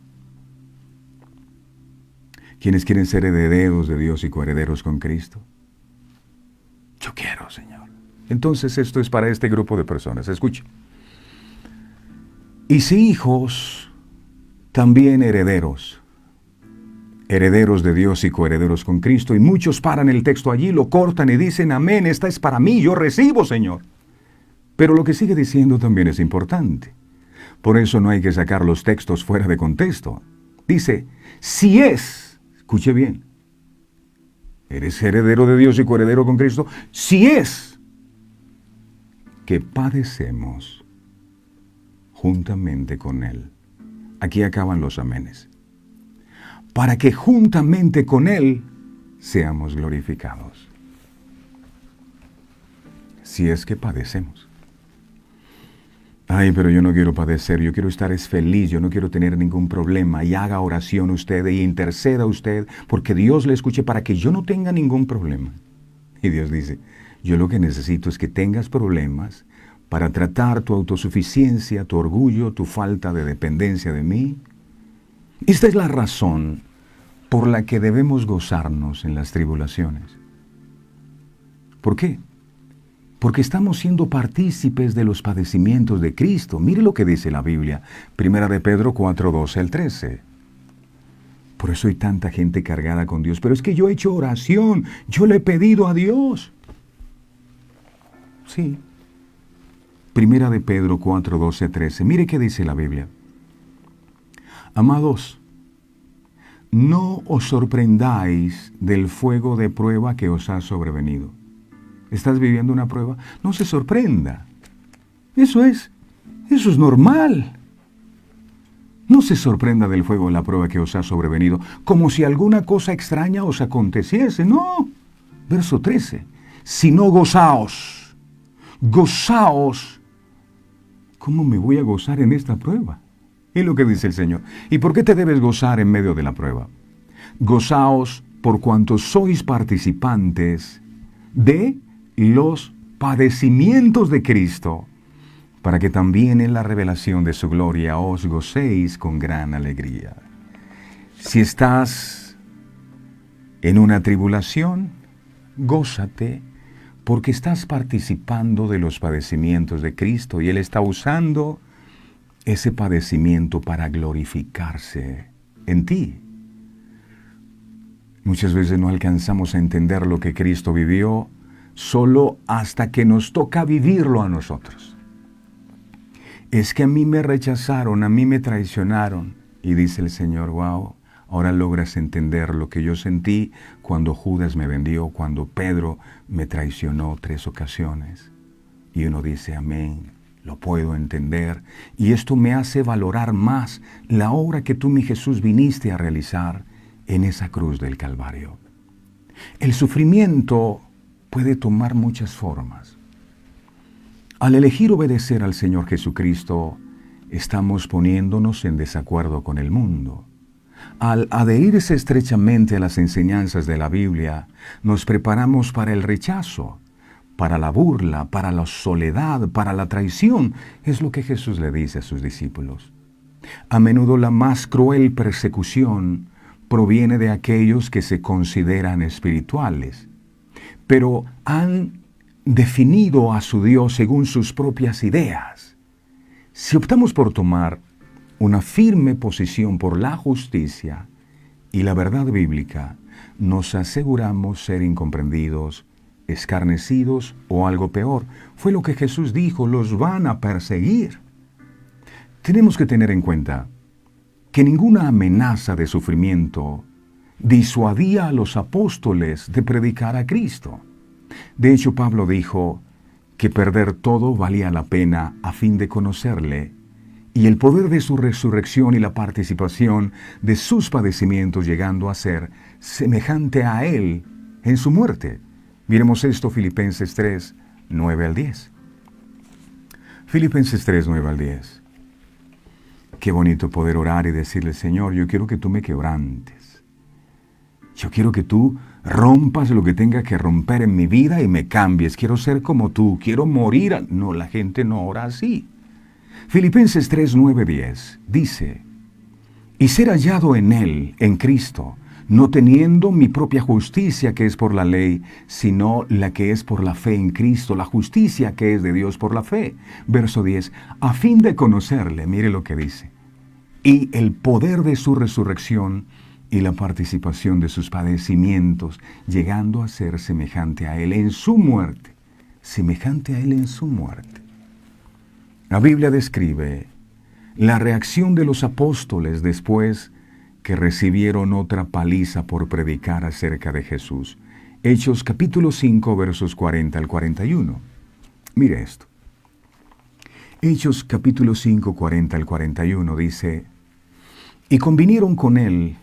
¿Quiénes quieren ser herederos de Dios y coherederos con Cristo? Yo quiero, Señor. Entonces esto es para este grupo de personas. Escuche. Y si hijos, también herederos. Herederos de Dios y coherederos con Cristo. Y muchos paran el texto allí, lo cortan y dicen, amén, esta es para mí, yo recibo, Señor. Pero lo que sigue diciendo también es importante. Por eso no hay que sacar los textos fuera de contexto. Dice, si es, escuche bien, eres heredero de Dios y coheredero con Cristo, si es que padecemos juntamente con Él. Aquí acaban los amenes. Para que juntamente con Él seamos glorificados. Si es que padecemos. Ay, pero yo no quiero padecer, yo quiero estar feliz, yo no quiero tener ningún problema. Y haga oración usted y interceda usted, porque Dios le escuche para que yo no tenga ningún problema. Y Dios dice, yo lo que necesito es que tengas problemas para tratar tu autosuficiencia, tu orgullo, tu falta de dependencia de mí. Esta es la razón por la que debemos gozarnos en las tribulaciones. ¿Por qué? Porque estamos siendo partícipes de los padecimientos de Cristo. Mire lo que dice la Biblia, 1 de Pedro 4:12 al 13. Por eso hay tanta gente cargada con Dios. Pero es que yo he hecho oración, yo le he pedido a Dios. Sí. 1 de Pedro 4:12 a 13. Mire qué dice la Biblia. Amados, no os sorprendáis del fuego de prueba que os ha sobrevenido. ¿Estás viviendo una prueba? No se sorprenda. Eso es normal. No se sorprenda del fuego de la prueba que os ha sobrevenido, como si alguna cosa extraña os aconteciese. No. Verso 13. Sino gozaos. Gozaos. ¿Cómo me voy a gozar en esta prueba? Es lo que dice el Señor. ¿Y por qué te debes gozar en medio de la prueba? Gozaos por cuanto sois participantes de los padecimientos de Cristo, para que también en la revelación de su gloria os gocéis con gran alegría. Si estás en una tribulación, gózate, porque estás participando de los padecimientos de Cristo y Él está usando ese padecimiento para glorificarse en ti. Muchas veces no alcanzamos a entender lo que Cristo vivió solo hasta que nos toca vivirlo a nosotros. Es que a mí me rechazaron, a mí me traicionaron. Y dice el Señor, wow, ahora logras entender lo que yo sentí cuando Judas me vendió, cuando Pedro me traicionó 3 ocasiones. Y uno dice, amén, lo puedo entender. Y esto me hace valorar más la obra que tú, mi Jesús, viniste a realizar en esa cruz del Calvario. El sufrimiento puede tomar muchas formas. Al elegir obedecer al Señor Jesucristo, estamos poniéndonos en desacuerdo con el mundo. Al adherirse estrechamente a las enseñanzas de la Biblia, nos preparamos para el rechazo, para la burla, para la soledad, para la traición. Es lo que Jesús le dice a sus discípulos. A menudo la más cruel persecución proviene de aquellos que se consideran espirituales, pero han definido a su Dios según sus propias ideas. Si optamos por tomar una firme posición por la justicia y la verdad bíblica, nos aseguramos ser incomprendidos, escarnecidos o algo peor. Fue lo que Jesús dijo, los van a perseguir. Tenemos que tener en cuenta que ninguna amenaza de sufrimiento disuadía a los apóstoles de predicar a Cristo. De hecho, Pablo dijo que perder todo valía la pena a fin de conocerle y el poder de su resurrección y la participación de sus padecimientos llegando a ser semejante a Él en su muerte. Miremos esto, Filipenses 3, 9 al 10. Filipenses 3, 9 al 10. Qué bonito poder orar y decirle, Señor, yo quiero que tú me quebrantes. Yo quiero que tú rompas lo que tenga que romper en mi vida y me cambies. Quiero ser como tú, quiero morir. No, la gente no ora así. Filipenses 3, 9, 10 dice, y ser hallado en Él, en Cristo, no teniendo mi propia justicia que es por la ley, sino la que es por la fe en Cristo, la justicia que es de Dios por la fe. Verso 10, a fin de conocerle, mire lo que dice, y el poder de su resurrección y la participación de sus padecimientos, llegando a ser semejante a Él en su muerte, semejante a Él en su muerte. La Biblia describe la reacción de los apóstoles después que recibieron otra paliza por predicar acerca de Jesús. Hechos capítulo 5, versos 40 al 41. Mire esto. Hechos capítulo 5, 40 al 41 dice, y convinieron con él,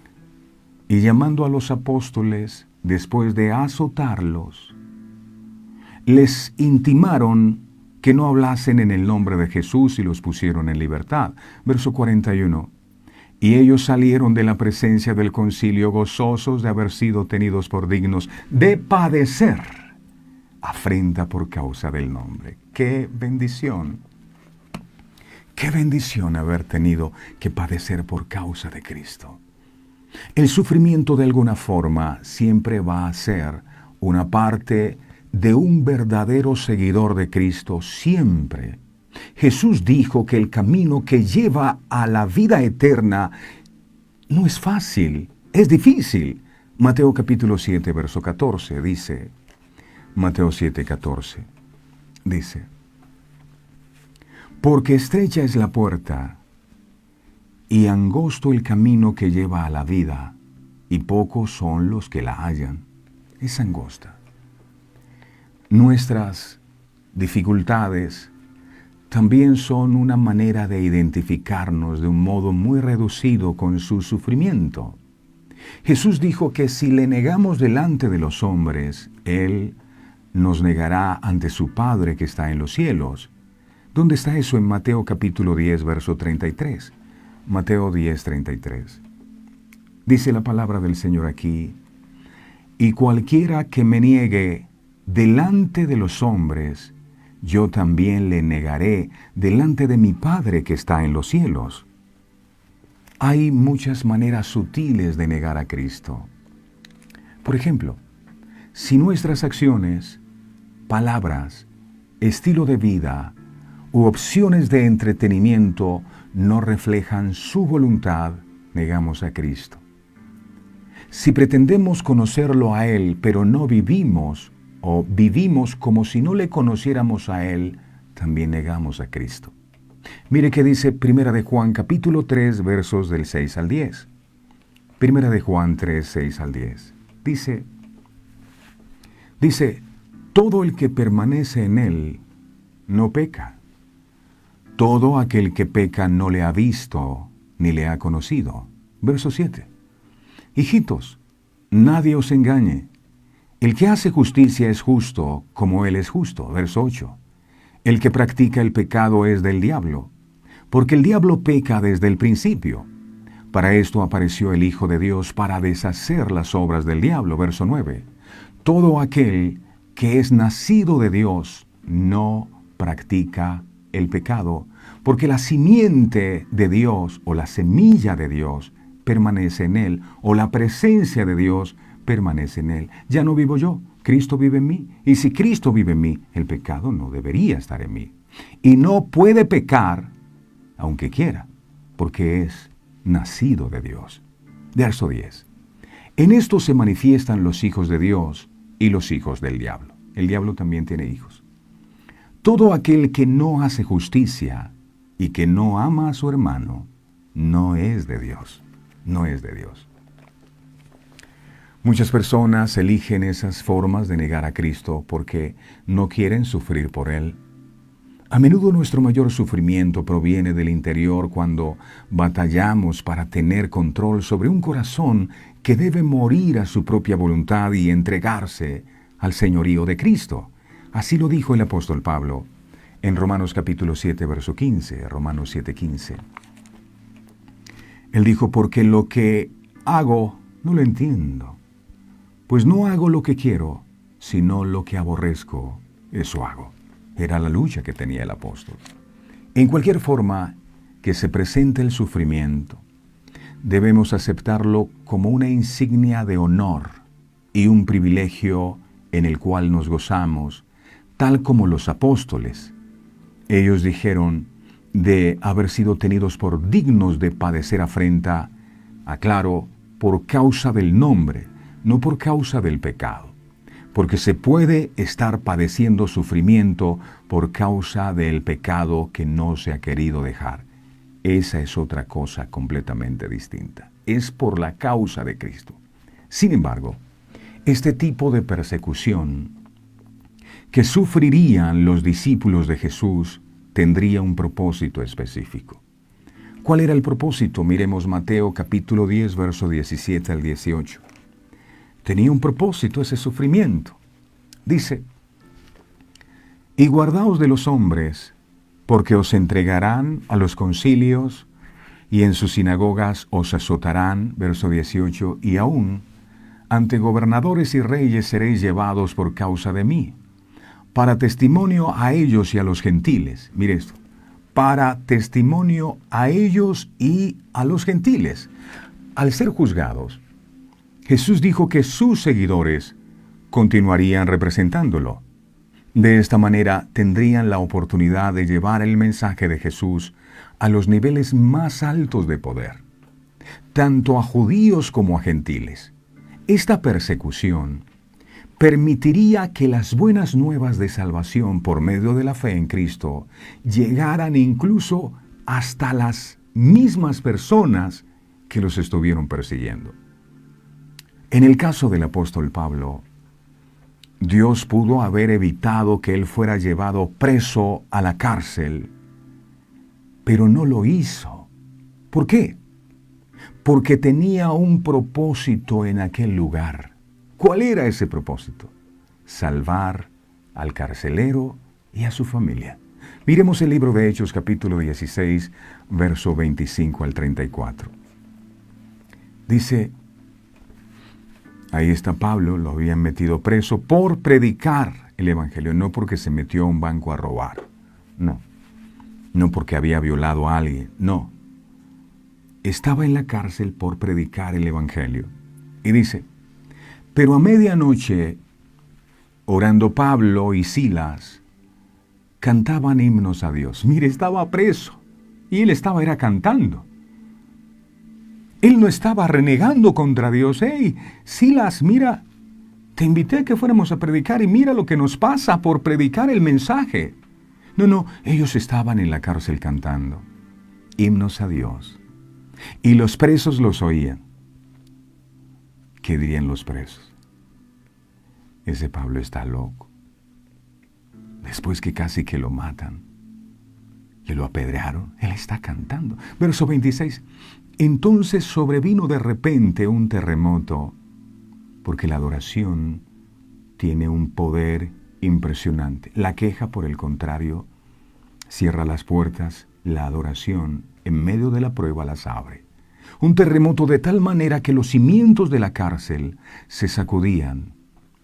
y llamando a los apóstoles, después de azotarlos, les intimaron que no hablasen en el nombre de Jesús y los pusieron en libertad. Verso 41. Y ellos salieron de la presencia del concilio gozosos de haber sido tenidos por dignos de padecer afrenta por causa del nombre. ¡Qué bendición! ¡Qué bendición haber tenido que padecer por causa de Cristo! El sufrimiento de alguna forma siempre va a ser una parte de un verdadero seguidor de Cristo, siempre. Jesús dijo que el camino que lleva a la vida eterna no es fácil, es difícil. Mateo capítulo 7, verso 14 dice, Mateo 7, 14, dice, porque estrecha es la puerta y angosto el camino que lleva a la vida, y pocos son los que la hallan. Es angosta. Nuestras dificultades también son una manera de identificarnos de un modo muy reducido con su sufrimiento. Jesús dijo que si le negamos delante de los hombres, Él nos negará ante su Padre que está en los cielos. ¿Dónde está eso? En Mateo capítulo 10, verso 33. Mateo 10, 33. Dice la palabra del Señor aquí, y cualquiera que me niegue delante de los hombres, yo también le negaré delante de mi Padre que está en los cielos. Hay muchas maneras sutiles de negar a Cristo. Por ejemplo, si nuestras acciones, palabras, estilo de vida u opciones de entretenimiento no reflejan su voluntad, negamos a Cristo. Si pretendemos conocerlo a Él, pero no vivimos o vivimos como si no le conociéramos a Él, también negamos a Cristo. Mire qué dice 1 de Juan capítulo 3, versos del 6 al 10. 1 de Juan 3, 6 al 10. Dice, todo el que permanece en Él no peca. Todo aquel que peca no le ha visto ni le ha conocido. Verso 7. Hijitos, nadie os engañe. El que hace justicia es justo como Él es justo. Verso 8. El que practica el pecado es del diablo, porque el diablo peca desde el principio. Para esto apareció el Hijo de Dios, para deshacer las obras del diablo. Verso 9. Todo aquel que es nacido de Dios no practica el pecado, porque la simiente de Dios o la semilla de Dios permanece en él, o la presencia de Dios permanece en él. Ya no vivo yo, Cristo vive en mí. Y si Cristo vive en mí, el pecado no debería estar en mí. Y no puede pecar, aunque quiera, porque es nacido de Dios. Verso 10. En esto se manifiestan los hijos de Dios y los hijos del diablo. El diablo también tiene hijos. Todo aquel que no hace justicia y que no ama a su hermano, no es de Dios. No es de Dios. Muchas personas eligen esas formas de negar a Cristo porque no quieren sufrir por Él. A menudo nuestro mayor sufrimiento proviene del interior cuando batallamos para tener control sobre un corazón que debe morir a su propia voluntad y entregarse al señorío de Cristo. Así lo dijo el apóstol Pablo en Romanos capítulo 7, verso 15, Romanos 7, 15. Él dijo, porque lo que hago no lo entiendo, pues no hago lo que quiero, sino lo que aborrezco, eso hago. Era la lucha que tenía el apóstol. En cualquier forma que se presente el sufrimiento, debemos aceptarlo como una insignia de honor y un privilegio en el cual nos gozamos, tal como los apóstoles. Ellos dijeron de haber sido tenidos por dignos de padecer afrenta, aclaro, por causa del nombre, no por causa del pecado. Porque se puede estar padeciendo sufrimiento por causa del pecado que no se ha querido dejar. Esa es otra cosa completamente distinta. Es por la causa de Cristo. Sin embargo, este tipo de persecución que sufrirían los discípulos de Jesús tendría un propósito específico. ¿Cuál era el propósito? Miremos Mateo capítulo 10, verso 17 al 18. Tenía un propósito ese sufrimiento. Dice, y guardaos de los hombres, porque os entregarán a los concilios, y en sus sinagogas os azotarán, verso 18, y aún ante gobernadores y reyes seréis llevados por causa de mí, para testimonio a ellos y a los gentiles. Mire esto, para testimonio a ellos y a los gentiles. Al ser juzgados, Jesús dijo que sus seguidores continuarían representándolo. De esta manera tendrían la oportunidad de llevar el mensaje de Jesús a los niveles más altos de poder, tanto a judíos como a gentiles. Esta persecución permitiría que las buenas nuevas de salvación por medio de la fe en Cristo llegaran incluso hasta las mismas personas que los estuvieron persiguiendo. En el caso del apóstol Pablo, Dios pudo haber evitado que él fuera llevado preso a la cárcel, pero no lo hizo. ¿Por qué? Porque tenía un propósito en aquel lugar. ¿Cuál era ese propósito? Salvar al carcelero y a su familia. Miremos el libro de Hechos capítulo 16, verso 25 al 34. Dice, ahí está Pablo, lo habían metido preso por predicar el Evangelio, no porque se metió a un banco a robar, no porque había violado a alguien, no. Estaba en la cárcel por predicar el Evangelio. Y dice, pero a medianoche, orando Pablo y Silas, cantaban himnos a Dios. Mire, estaba preso y él era cantando. Él no estaba renegando contra Dios. Hey, Silas, mira, te invité a que fuéramos a predicar y mira lo que nos pasa por predicar el mensaje. No, ellos estaban en la cárcel cantando himnos a Dios. Y los presos los oían. ¿Qué dirían los presos? Ese Pablo está loco. Después que casi que lo matan, que lo apedrearon, él está cantando. Verso 26. Entonces sobrevino de repente un terremoto, porque la adoración tiene un poder impresionante. La queja, por el contrario, cierra las puertas. La adoración, en medio de la prueba, las abre. Un terremoto de tal manera que los cimientos de la cárcel se sacudían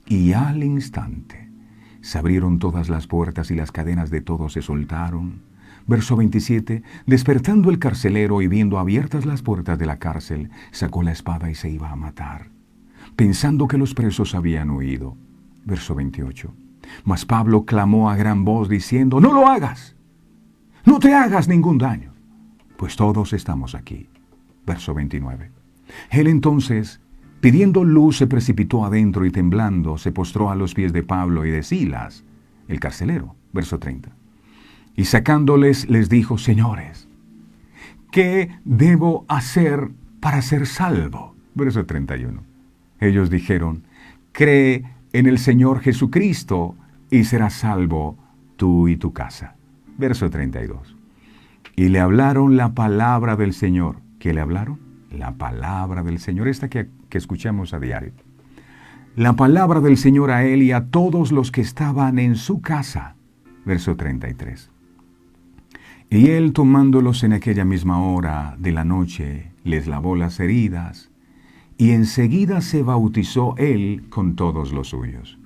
y al instante se abrieron todas las puertas y las cadenas de todos se soltaron. Verso 27, despertando el carcelero y viendo abiertas las puertas de la cárcel, sacó la espada y se iba a matar, pensando que los presos habían huido. Verso 28, mas Pablo clamó a gran voz diciendo, no lo hagas, no te hagas ningún daño, pues todos estamos aquí. Verso 29, él entonces, pidiendo luz, se precipitó adentro y temblando se postró a los pies de Pablo y de Silas, el carcelero. Verso 30. Y sacándoles les dijo, señores, ¿qué debo hacer para ser salvo? Verso 31. Ellos dijeron, cree en el Señor Jesucristo y serás salvo tú y tu casa. Verso 32. Y le hablaron la palabra del Señor. ¿Qué le hablaron? La palabra del Señor, esta que escuchamos a diario. La palabra del Señor a él y a todos los que estaban en su casa. Verso 33. Y él, tomándolos en aquella misma hora de la noche, les lavó las heridas, y enseguida se bautizó él con todos los suyos.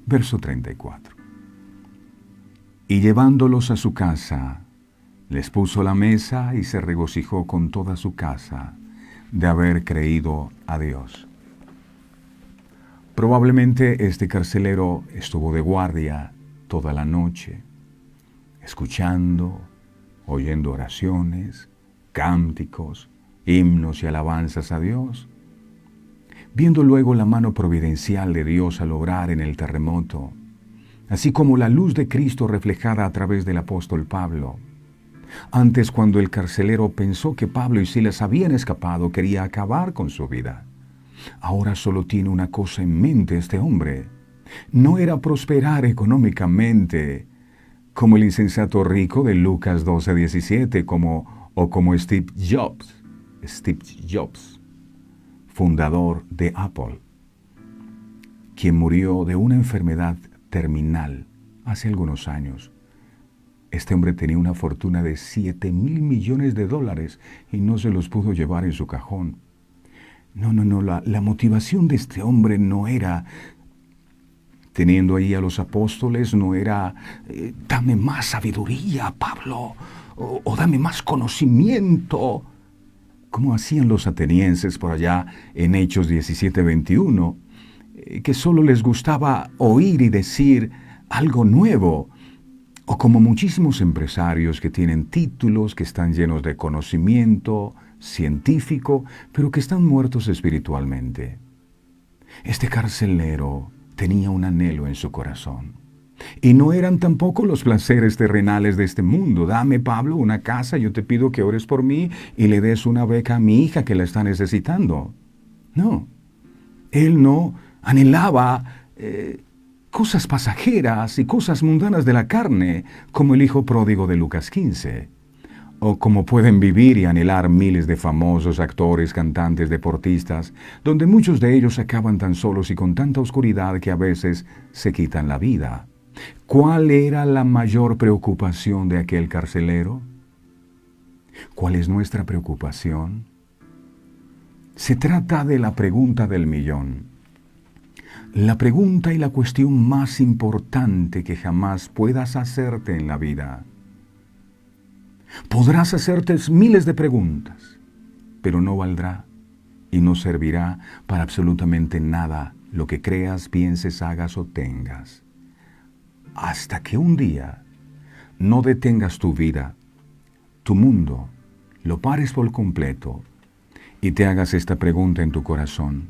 Verso 34. Y llevándolos a su casa, les puso la mesa y se regocijó con toda su casa de haber creído a Dios. Probablemente este carcelero estuvo de guardia toda la noche, escuchando, oyendo oraciones, cánticos, himnos y alabanzas a Dios, viendo luego la mano providencial de Dios al obrar en el terremoto, así como la luz de Cristo reflejada a través del apóstol Pablo. Antes, cuando el carcelero pensó que Pablo y Silas habían escapado, quería acabar con su vida. Ahora solo tiene una cosa en mente este hombre. No era prosperar económicamente, como el insensato rico de Lucas 12:17, o como Steve Jobs, fundador de Apple, quien murió de una enfermedad terminal hace algunos años. Este hombre tenía una fortuna de $7,000 millones y no se los pudo llevar en su cajón. No, la motivación de este hombre no era, teniendo ahí a los apóstoles, no era, dame más sabiduría, Pablo, o dame más conocimiento, como hacían los atenienses por allá en Hechos 17:21, que solo les gustaba oír y decir algo nuevo, o como muchísimos empresarios que tienen títulos, que están llenos de conocimiento científico, pero que están muertos espiritualmente. Este carcelero tenía un anhelo en su corazón. Y no eran tampoco los placeres terrenales de este mundo. Dame, Pablo, una casa, yo te pido que ores por mí y le des una beca a mi hija que la está necesitando. No, él no anhelaba cosas pasajeras y cosas mundanas de la carne, como el hijo pródigo de Lucas 15, o como pueden vivir y anhelar miles de famosos actores, cantantes, deportistas, donde muchos de ellos acaban tan solos y con tanta oscuridad que a veces se quitan la vida. ¿Cuál era la mayor preocupación de aquel carcelero? ¿Cuál es nuestra preocupación? Se trata de la pregunta del millón. la pregunta y la cuestión más importante que jamás puedas hacerte en la vida. Podrás hacerte miles de preguntas, pero no valdrá y no servirá para absolutamente nada lo que creas, pienses, hagas o tengas. Hasta que un día no detengas tu vida, tu mundo, lo pares por completo y te hagas esta pregunta en tu corazón: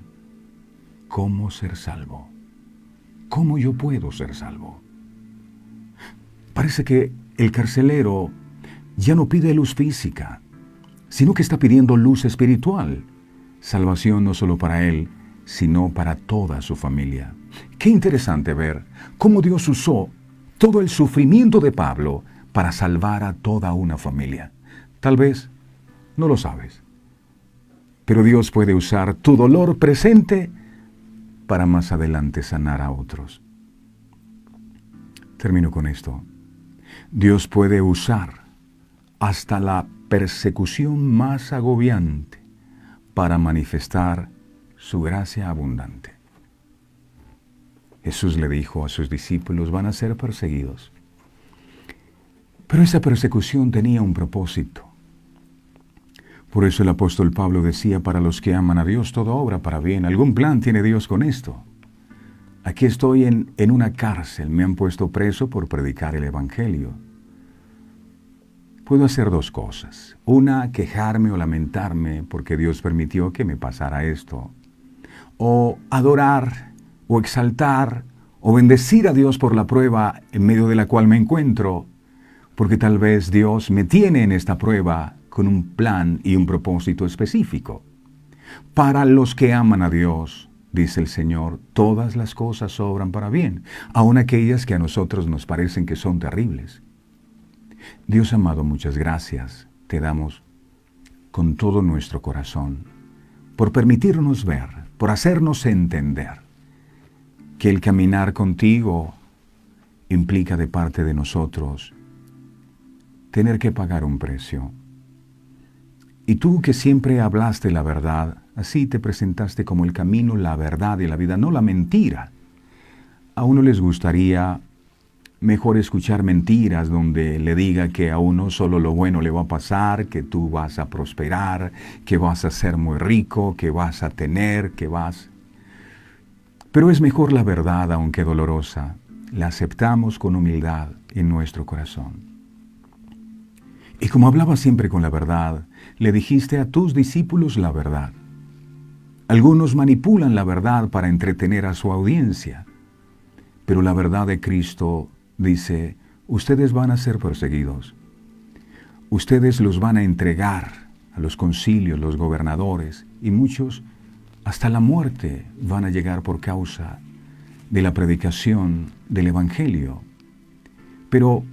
¿cómo ser salvo? ¿Cómo yo puedo ser salvo? Parece que el carcelero ya no pide luz física, sino que está pidiendo luz espiritual. Salvación no solo para él, sino para toda su familia. Qué interesante ver cómo Dios usó todo el sufrimiento de Pablo para salvar a toda una familia. Tal vez no lo sabes, pero Dios puede usar tu dolor presente para más adelante sanar a otros. Termino con esto. Dios puede usar hasta la persecución más agobiante para manifestar su gracia abundante. Jesús le dijo a sus discípulos: van a ser perseguidos. Pero esa persecución tenía un propósito. Por eso el apóstol Pablo decía: para los que aman a Dios, todo obra para bien. Algún plan tiene Dios con esto. Aquí estoy en una cárcel, me han puesto preso por predicar el Evangelio. Puedo hacer dos cosas. Una, quejarme o lamentarme porque Dios permitió que me pasara esto. O adorar, o exaltar, o bendecir a Dios por la prueba en medio de la cual me encuentro, porque tal vez Dios me tiene en esta prueba con un plan y un propósito específico. Para los que aman a Dios, dice el Señor, todas las cosas obran para bien, aun aquellas que a nosotros nos parecen que son terribles. Dios amado, muchas gracias te damos con todo nuestro corazón por permitirnos ver, por hacernos entender que el caminar contigo implica de parte de nosotros tener que pagar un precio. Y tú que siempre hablaste la verdad, así te presentaste como el camino, la verdad y la vida, no la mentira. A uno les gustaría mejor escuchar mentiras donde le diga que a uno solo lo bueno le va a pasar, que tú vas a prosperar, que vas a ser muy rico, que vas a tener, que vas... Pero es mejor la verdad, aunque dolorosa. La aceptamos con humildad en nuestro corazón. Y como hablabas siempre con la verdad, le dijiste a tus discípulos la verdad. Algunos manipulan la verdad para entretener a su audiencia, pero la verdad de Cristo dice: ustedes van a ser perseguidos. Ustedes los van a entregar a los concilios, los gobernadores, y muchos hasta la muerte van a llegar por causa de la predicación del Evangelio. Pero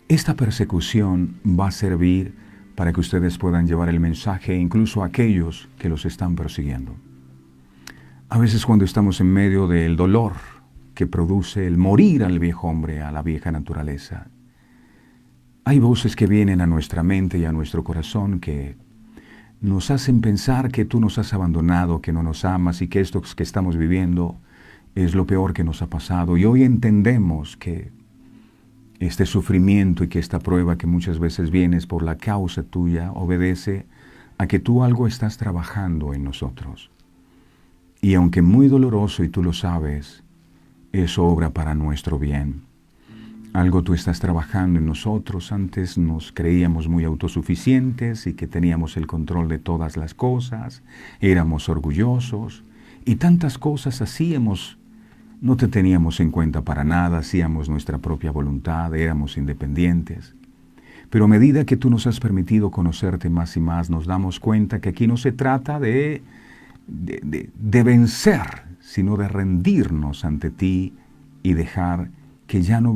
esta persecución va a servir para que ustedes puedan llevar el mensaje incluso a aquellos que los están persiguiendo. A veces cuando estamos en medio del dolor que produce el morir al viejo hombre, a la vieja naturaleza, hay voces que vienen a nuestra mente y a nuestro corazón que nos hacen pensar que tú nos has abandonado, que no nos amas y que esto que estamos viviendo es lo peor que nos ha pasado. Y hoy entendemos que este sufrimiento y que esta prueba que muchas veces vienes por la causa tuya obedece a que tú algo estás trabajando en nosotros. Y aunque muy doloroso y tú lo sabes, es obra para nuestro bien. Algo tú estás trabajando en nosotros. Antes nos creíamos muy autosuficientes y que teníamos el control de todas las cosas. Éramos orgullosos y tantas cosas hacíamos. No te teníamos en cuenta para nada, hacíamos nuestra propia voluntad, éramos independientes. Pero a medida que tú nos has permitido conocerte más y más, nos damos cuenta que aquí no se trata de vencer, sino de rendirnos ante ti y dejar que ya no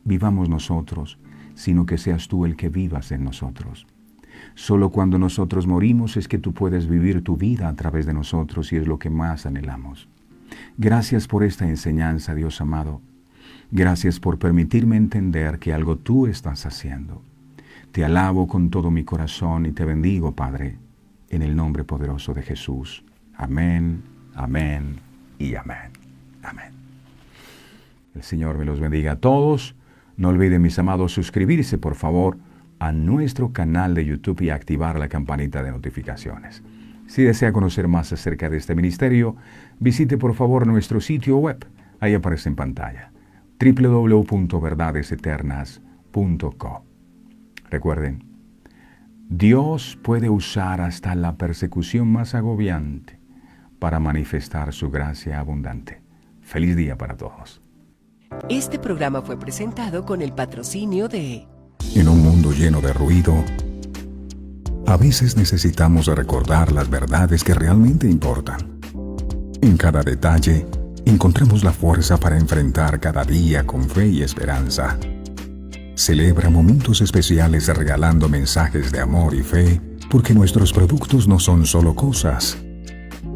vivamos nosotros, sino que seas tú el que vivas en nosotros. Solo cuando nosotros morimos es que tú puedes vivir tu vida a través de nosotros y es lo que más anhelamos. Gracias por esta enseñanza, Dios amado. Gracias por permitirme entender que algo tú estás haciendo. Te alabo con todo mi corazón y te bendigo, Padre, en el nombre poderoso de Jesús. Amén, amén y amén. Amén. El Señor me los bendiga a todos. No olviden, mis amados, suscribirse, por favor, a nuestro canal de YouTube y activar la campanita de notificaciones. Si desea conocer más acerca de este ministerio, visite por favor nuestro sitio web. Ahí aparece en pantalla, www.verdadeseternas.co. Recuerden, Dios puede usar hasta la persecución más agobiante para manifestar su gracia abundante. Feliz día para todos. Este programa fue presentado con el patrocinio de... En un mundo lleno de ruido, a veces necesitamos recordar las verdades que realmente importan. En cada detalle, encontremos la fuerza para enfrentar cada día con fe y esperanza. Celebra momentos especiales regalando mensajes de amor y fe, porque nuestros productos no son solo cosas,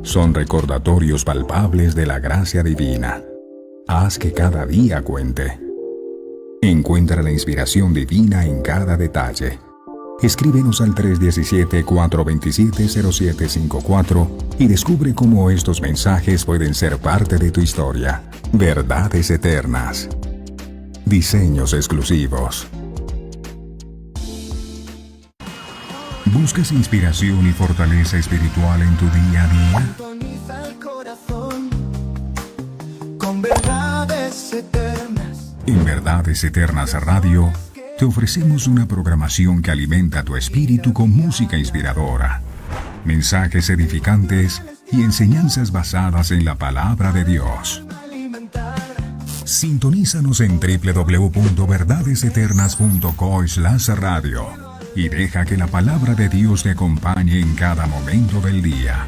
son recordatorios palpables de la gracia divina. Haz que cada día cuente. Encuentra la inspiración divina en cada detalle. Escríbenos al 317-427-0754 y descubre cómo estos mensajes pueden ser parte de tu historia. Verdades eternas. Diseños exclusivos. ¿Buscas inspiración y fortaleza espiritual en tu día a día? Sintoniza el corazón con verdades eternas. En Verdades Eternas Radio, te ofrecemos una programación que alimenta tu espíritu con música inspiradora, mensajes edificantes y enseñanzas basadas en la palabra de Dios. Sintonízanos en www.verdadeseternas.co/radio y deja que la palabra de Dios te acompañe en cada momento del día.